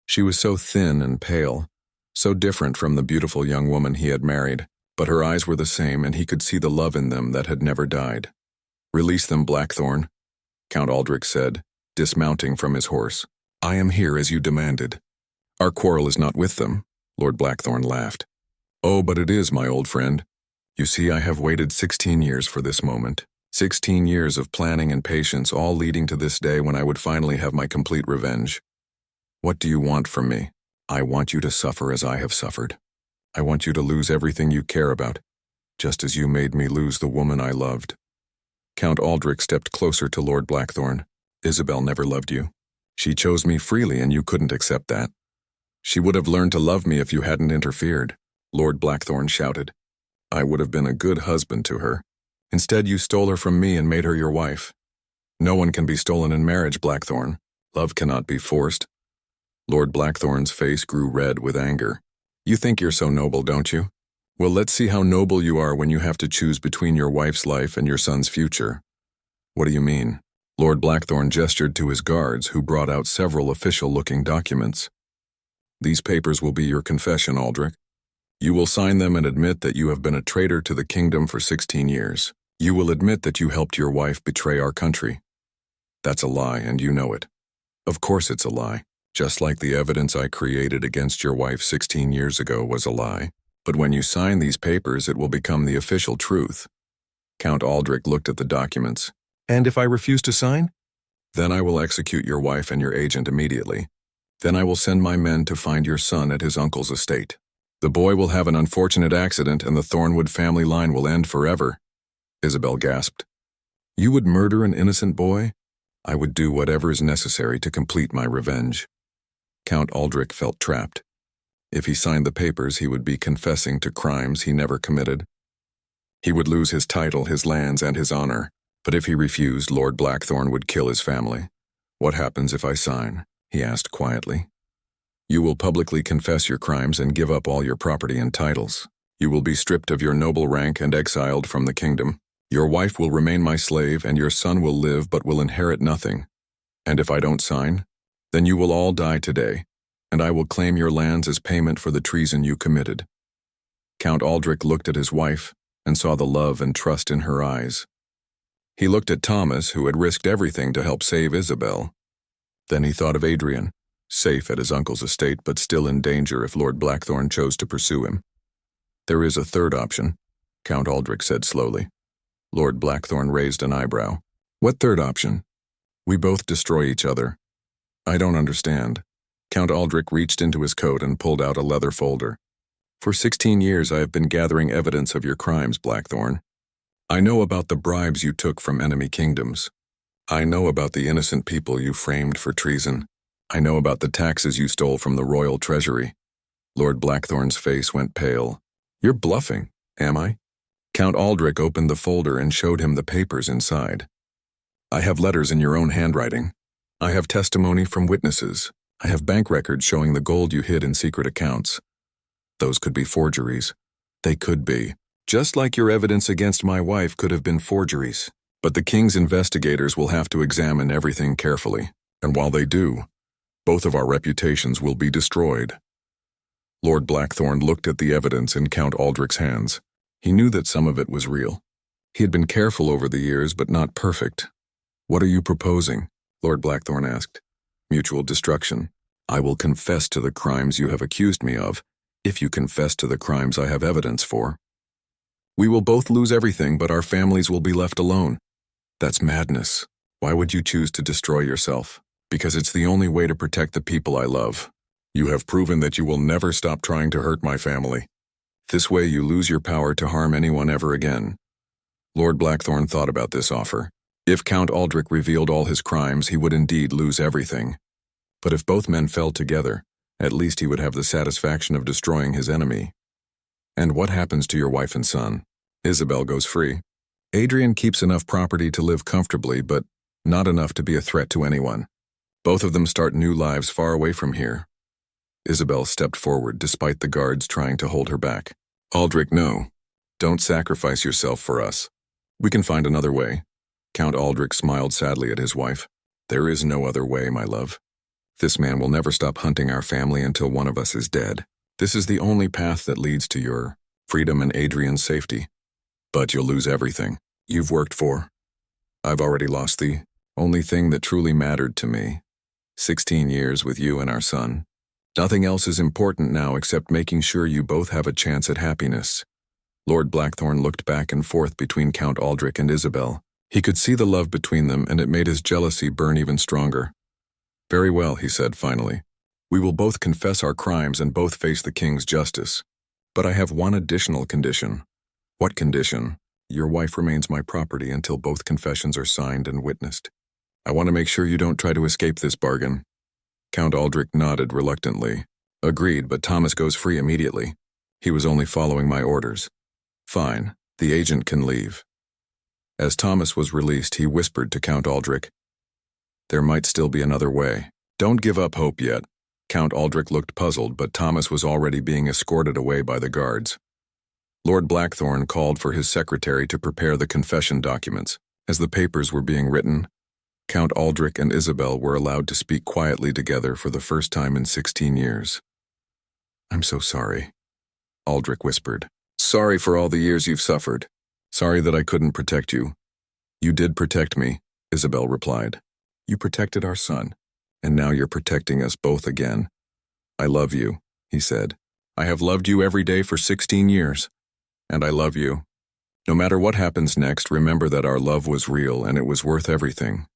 She was so thin and pale, so different from the beautiful young woman he had married, but her eyes were the same and he could see the love in them that had never died. "Release them, Blackthorn," Count Aldrich said, dismounting from his horse. I am here as you demanded. Our quarrel is not with them, Lord Blackthorne laughed. Oh, but it is, my old friend. You see, I have waited 16 years for this moment. 16 years of planning and patience, all leading to this day when I would finally have my complete revenge. What do you want from me? I want you to suffer as I have suffered. I want you to lose everything you care about, just as you made me lose the woman I loved. Count Aldrich stepped closer to Lord Blackthorne. Isabel never loved you. She chose me freely and you couldn't accept that. She would have learned to love me if you hadn't interfered, Lord Blackthorne shouted. I would have been a good husband to her. Instead, you stole her from me and made her your wife. No one can be stolen in marriage, Blackthorne. Love cannot be forced. Lord Blackthorne's face grew red with anger. You think you're so noble, don't you? Well, let's see how noble you are when you have to choose between your wife's life and your son's future. What do you mean? Lord Blackthorne gestured to his guards, who brought out several official-looking documents. These papers will be your confession, Aldrich. You will sign them and admit that you have been a traitor to the kingdom for 16 years. You will admit that you helped your wife betray our country. That's a lie, and you know it. Of course it's a lie, just like the evidence I created against your wife 16 years ago was a lie. But when you sign these papers, it will become the official truth. Count Aldrich looked at the documents. And if I refuse to sign? Then I will execute your wife and your agent immediately. Then I will send my men to find your son at his uncle's estate. The boy will have an unfortunate accident and the Thornwood family line will end forever. Isabel gasped. You would murder an innocent boy? I would do whatever is necessary to complete my revenge. Count Aldrich felt trapped. If he signed the papers, he would be confessing to crimes he never committed. He would lose his title, his lands, and his honor. But if he refused, Lord Blackthorne would kill his family. What happens if I sign? He asked quietly. You will publicly confess your crimes and give up all your property and titles. You will be stripped of your noble rank and exiled from the kingdom. Your wife will remain my slave, and your son will live but will inherit nothing. And if I don't sign, then you will all die today, and I will claim your lands as payment for the treason you committed. Count Aldrich looked at his wife and saw the love and trust in her eyes. He looked at Thomas, who had risked everything to help save Isabel. Then he thought of Adrian, safe at his uncle's estate but still in danger if Lord Blackthorne chose to pursue him. There is a third option, Count Aldrich said slowly. Lord Blackthorne raised an eyebrow. What third option? We both destroy each other. I don't understand. Count Aldrich reached into his coat and pulled out a leather folder. For 16 years I have been gathering evidence of your crimes, Blackthorne. I know about the bribes you took from enemy kingdoms. I know about the innocent people you framed for treason. I know about the taxes you stole from the royal treasury. Lord Blackthorne's face went pale. You're bluffing, am I? Count Aldrich opened the folder and showed him the papers inside. I have letters in your own handwriting. I have testimony from witnesses. I have bank records showing the gold you hid in secret accounts. Those could be forgeries. They could be. Just like your evidence against my wife could have been forgeries. But the king's investigators will have to examine everything carefully. And while they do, both of our reputations will be destroyed. Lord Blackthorne looked at the evidence in Count Aldrich's hands. He knew that some of it was real. He had been careful over the years, but not perfect. What are you proposing? Lord Blackthorne asked. Mutual destruction. I will confess to the crimes you have accused me of, if you confess to the crimes I have evidence for. We will both lose everything, but our families will be left alone. That's madness. Why would you choose to destroy yourself? Because it's the only way to protect the people I love. You have proven that you will never stop trying to hurt my family. This way you lose your power to harm anyone ever again. Lord Blackthorne thought about this offer. If Count Aldrich revealed all his crimes, he would indeed lose everything. But if both men fell together, at least he would have the satisfaction of destroying his enemy. And what happens to your wife and son? Isabel goes free. Adrian keeps enough property to live comfortably, but not enough to be a threat to anyone. Both of them start new lives far away from here. Isabel stepped forward despite the guards trying to hold her back. Aldrich, no. Don't sacrifice yourself for us. We can find another way. Count Aldrich smiled sadly at his wife. There is no other way, my love. This man will never stop hunting our family until one of us is dead. This is the only path that leads to your freedom and Adrian's safety. But you'll lose everything you've worked for. I've already lost the Only thing that truly mattered to me. 16 years with you and our son. Nothing else is important now except making sure you both have a chance at happiness." Lord Blackthorn looked back and forth between Count Aldrich and Isabel. He could see the love between them, and it made his jealousy burn even stronger. "Very well," he said finally. "We will both confess our crimes and both face the king's justice. But I have one additional condition." "What condition?" "Your wife remains my property until both confessions are signed and witnessed. I want to make sure you don't try to escape this bargain." Count Aldrich nodded reluctantly. "Agreed, but Thomas goes free immediately. He was only following my orders." "Fine, the agent can leave." As Thomas was released, he whispered to Count Aldrich, "There might still be another way. Don't give up hope yet." Count Aldrich looked puzzled, but Thomas was already being escorted away by the guards. Lord Blackthorn called for his secretary to prepare the confession documents. As the papers were being written, Count Aldrich and Isabel were allowed to speak quietly together for the first time in 16 years. "I'm so sorry," Aldrich whispered. "Sorry for all the years you've suffered. Sorry that I couldn't protect you." "You did protect me," Isabel replied. "You protected our son, and now you're protecting us both again." "I love you," he said. "I have loved you every day for 16 years. And I love you. No matter what happens next, remember that our love was real and it was worth everything."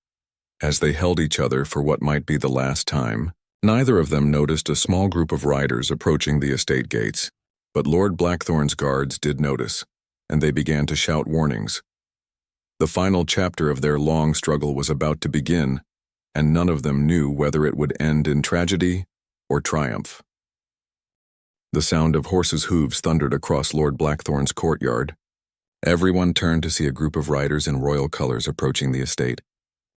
As they held each other for what might be the last time, neither of them noticed a small group of riders approaching the estate gates. But Lord Blackthorn's guards did notice, and they began to shout warnings. The final chapter of their long struggle was about to begin, and none of them knew whether it would end in tragedy or triumph. The sound of horses' hooves thundered across Lord Blackthorn's courtyard. Everyone turned to see a group of riders in royal colors approaching the estate.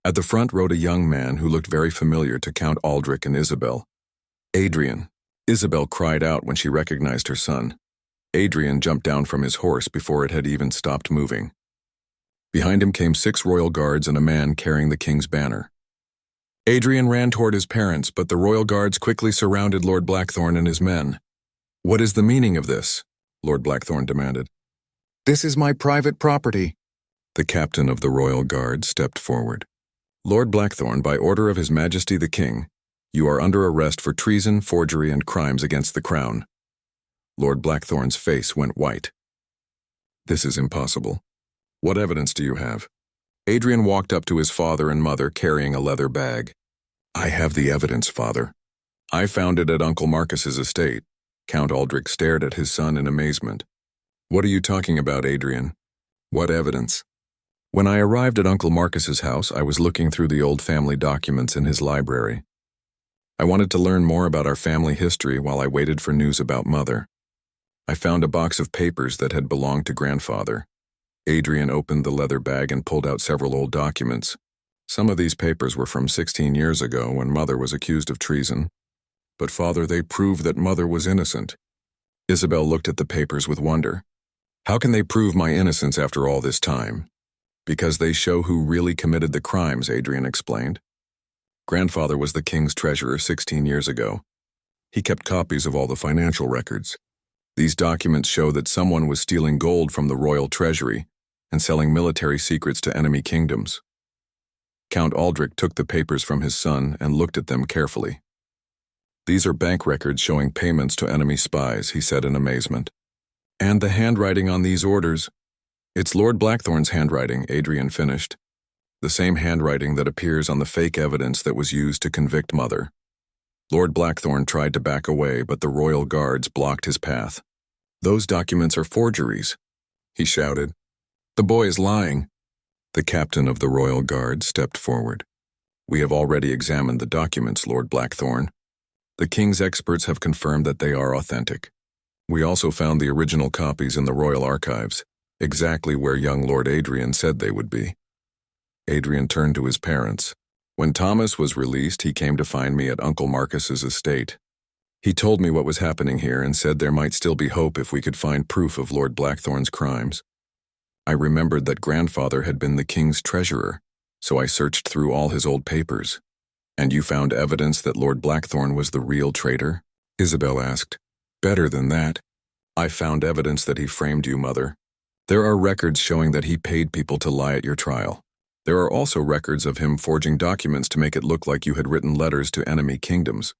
At the front rode a young man who looked very familiar to Count Aldrich and Isabel. "Adrian!" Isabel cried out when she recognized her son. Adrian jumped down from his horse before it had even stopped moving. Behind him came 6 royal guards and a man carrying the king's banner. Adrian ran toward his parents, but the royal guards quickly surrounded Lord Blackthorn and his men. "What is the meaning of this?" Lord Blackthorn demanded. "This is my private property." The captain of the royal guard stepped forward. "Lord Blackthorn, by order of His Majesty the King, you are under arrest for treason, forgery, and crimes against the crown." Lord Blackthorn's face went white. "This is impossible. What evidence do you have?" Adrian walked up to his father and mother carrying a leather bag. "I have the evidence, father. I found it at Uncle Marcus's estate." Count Aldrich stared at his son in amazement. "What are you talking about, Adrian? What evidence?" "When I arrived at Uncle Marcus's house, I was looking through the old family documents in his library. I wanted to learn more about our family history while I waited for news about Mother. I found a box of papers that had belonged to Grandfather." Adrian opened the leather bag and pulled out several old documents. Some of these papers were from 16 years ago when Mother was accused of treason. "But father, they prove that Mother was innocent." Isabel looked at the papers with wonder. "How can they prove my innocence after all this time?" "Because they show who really committed the crimes," Adrian explained. "Grandfather was the king's treasurer 16 years ago. He kept copies of all the financial records. These documents show that someone was stealing gold from the royal treasury and selling military secrets to enemy kingdoms." Count Aldrich took the papers from his son and looked at them carefully. "These are bank records showing payments to enemy spies," he said in amazement. "And the handwriting on these orders—" "It's Lord Blackthorn's handwriting," Adrian finished. "The same handwriting that appears on the fake evidence that was used to convict Mother." Lord Blackthorn tried to back away, but the royal guards blocked his path. "Those documents are forgeries," he shouted. "The boy is lying." The captain of the royal guard stepped forward. "We have already examined the documents, Lord Blackthorn. The king's experts have confirmed that they are authentic. We also found the original copies in the royal archives, exactly where young Lord Adrian said they would be." Adrian turned to his parents. "When Thomas was released, he came to find me at Uncle Marcus's estate. He told me what was happening here and said there might still be hope if we could find proof of Lord Blackthorn's crimes. I remembered that Grandfather had been the king's treasurer, so I searched through all his old papers." "And you found evidence that Lord Blackthorn was the real traitor?" Isabel asked. "Better than that. I found evidence that he framed you, Mother. There are records showing that he paid people to lie at your trial. There are also records of him forging documents to make it look like you had written letters to enemy kingdoms.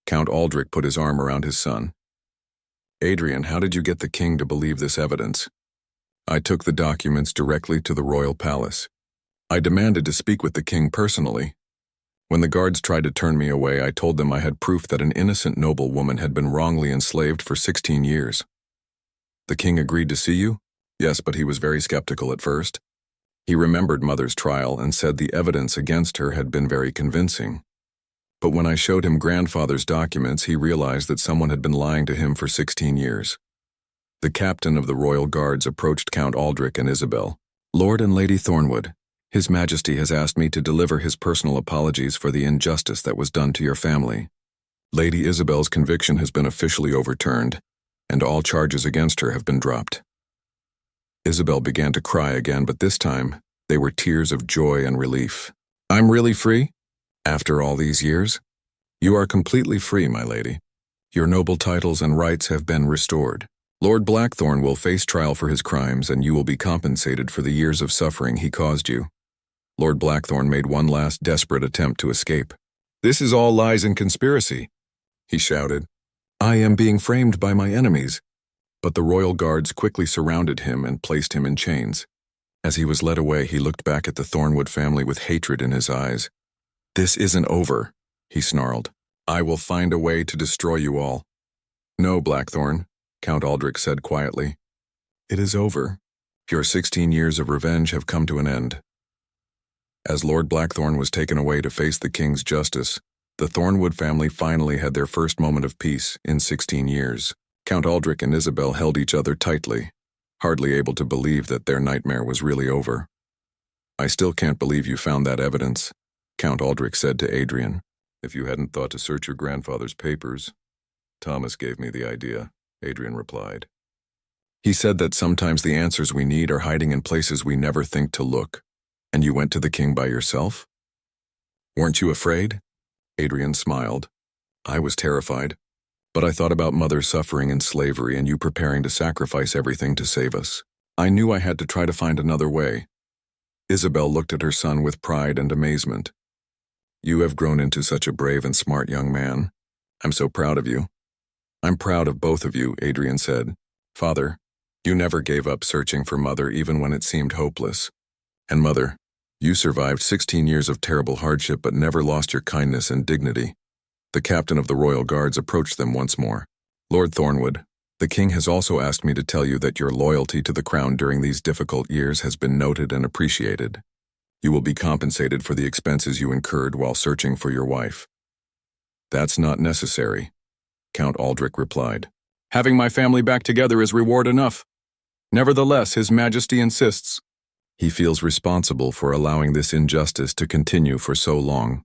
Count Aldrich put his arm around his son. Adrian, how did you get the king to believe this evidence? I took the documents directly to the royal palace. I demanded to speak with the king personally. When the guards tried to turn me away, I told them I had proof that an innocent noble woman had been wrongly enslaved for 16 years. The king agreed to see you? Yes, but he was very skeptical at first. He remembered Mother's trial and said the evidence against her had been very convincing. But when I showed him grandfather's documents, he realized that someone had been lying to him for 16 years. The captain of the royal guards approached Count Aldrich and Isabel. Lord and Lady Thornwood, His Majesty has asked me to deliver his personal apologies for the injustice that was done to your family. Lady Isabel's conviction has been officially overturned, and all charges against her have been dropped. Isabel began to cry again, but this time, they were tears of joy and relief. I'm really free? After all these years? You are completely free, my lady. Your noble titles and rights have been restored. Lord Blackthorn will face trial for his crimes, and you will be compensated for the years of suffering he caused you. Lord Blackthorn made one last desperate attempt to escape. This is all lies and conspiracy, he shouted. I am being framed by my enemies. But the royal guards quickly surrounded him and placed him in chains. As he was led away, he looked back at the Thornwood family with hatred in his eyes. This isn't over, he snarled. I will find a way to destroy you all. No, Blackthorn, Count Aldrich said quietly. It is over. Your 16 years of revenge have come to an end. As Lord Blackthorn was taken away to face the king's justice, the Thornwood family finally had their first moment of peace in 16 years. Count Aldrich and Isabel held each other tightly, hardly able to believe that their nightmare was really over. I still can't believe you found that evidence, Count Aldrich said to Adrian. If you hadn't thought to search your grandfather's papers. Thomas gave me the idea, Adrian replied. He said that sometimes the answers we need are hiding in places we never think to look. And you went to the king by yourself? Weren't you afraid? Adrian smiled. I was terrified, but I thought about Mother's suffering in slavery and you preparing to sacrifice everything to save us. I knew I had to try to find another way. Isabel looked at her son with pride and amazement. You have grown into such a brave and smart young man. I'm so proud of you. I'm proud of both of you, Adrian said. Father, you never gave up searching for Mother even when it seemed hopeless. And Mother, you survived 16 years of terrible hardship but never lost your kindness and dignity. The captain of the royal guards approached them once more. Lord Thornwood, the king has also asked me to tell you that your loyalty to the crown during these difficult years has been noted and appreciated. You will be compensated for the expenses you incurred while searching for your wife. That's not necessary, Count Aldrich replied. Having my family back together is reward enough. Nevertheless, His Majesty insists. He feels responsible for allowing this injustice to continue for so long.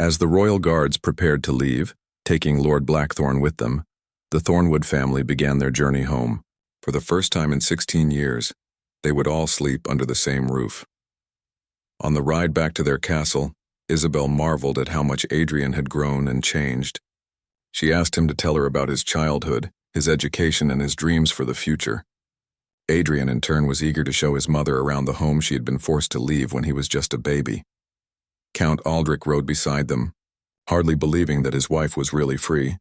As the royal guards prepared to leave, taking Lord Blackthorn with them, the Thornwood family began their journey home. For the first time in 16 years, they would all sleep under the same roof. On the ride back to their castle, Isabel marveled at how much Adrian had grown and changed. She asked him to tell her about his childhood, his education, and his dreams for the future. Adrian, in turn, was eager to show his mother around the home she had been forced to leave when he was just a baby. Count Aldrich rode beside them, hardly believing that his wife was really free,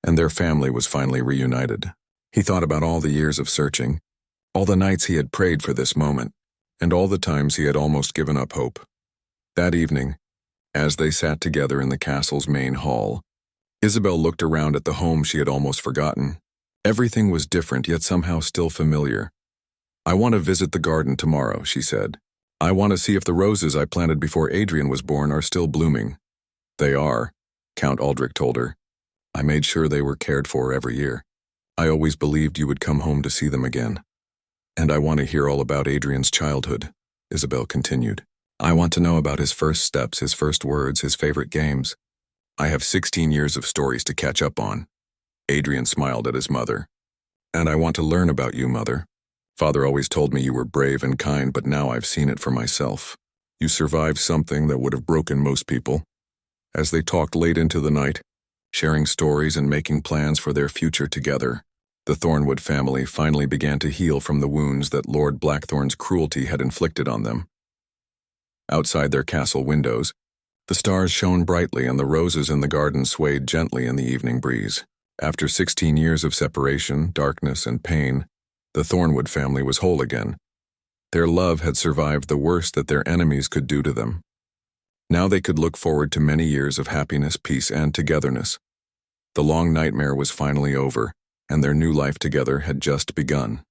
and their family was finally reunited. He thought about all the years of searching, all the nights he had prayed for this moment, and all the times he had almost given up hope. That evening, as they sat together in the castle's main hall, Isabel looked around at the home she had almost forgotten. Everything was different, yet somehow still familiar. I want to visit the garden tomorrow, she said. I want to see if the roses I planted before Adrian was born are still blooming. They are, Count Aldrich told her. I made sure they were cared for every year. I always believed you would come home to see them again. And I want to hear all about Adrian's childhood, Isabel continued. I want to know about his first steps, his first words, his favorite games. I have 16 years of stories to catch up on. Adrian smiled at his mother. And I want to learn about you, Mother. Father always told me you were brave and kind, but now I've seen it for myself. You survived something that would have broken most people. As they talked late into the night, sharing stories and making plans for their future together, The Thornwood family finally began to heal from the wounds that Lord Blackthorn's cruelty had inflicted on them. Outside their castle windows, the stars shone brightly and the roses in the garden swayed gently in the evening breeze. After 16 years of separation, darkness, and pain, the Thornwood family was whole again. Their love had survived the worst that their enemies could do to them. Now they could look forward to many years of happiness, peace, and togetherness. The long nightmare was finally over, and their new life together had just begun.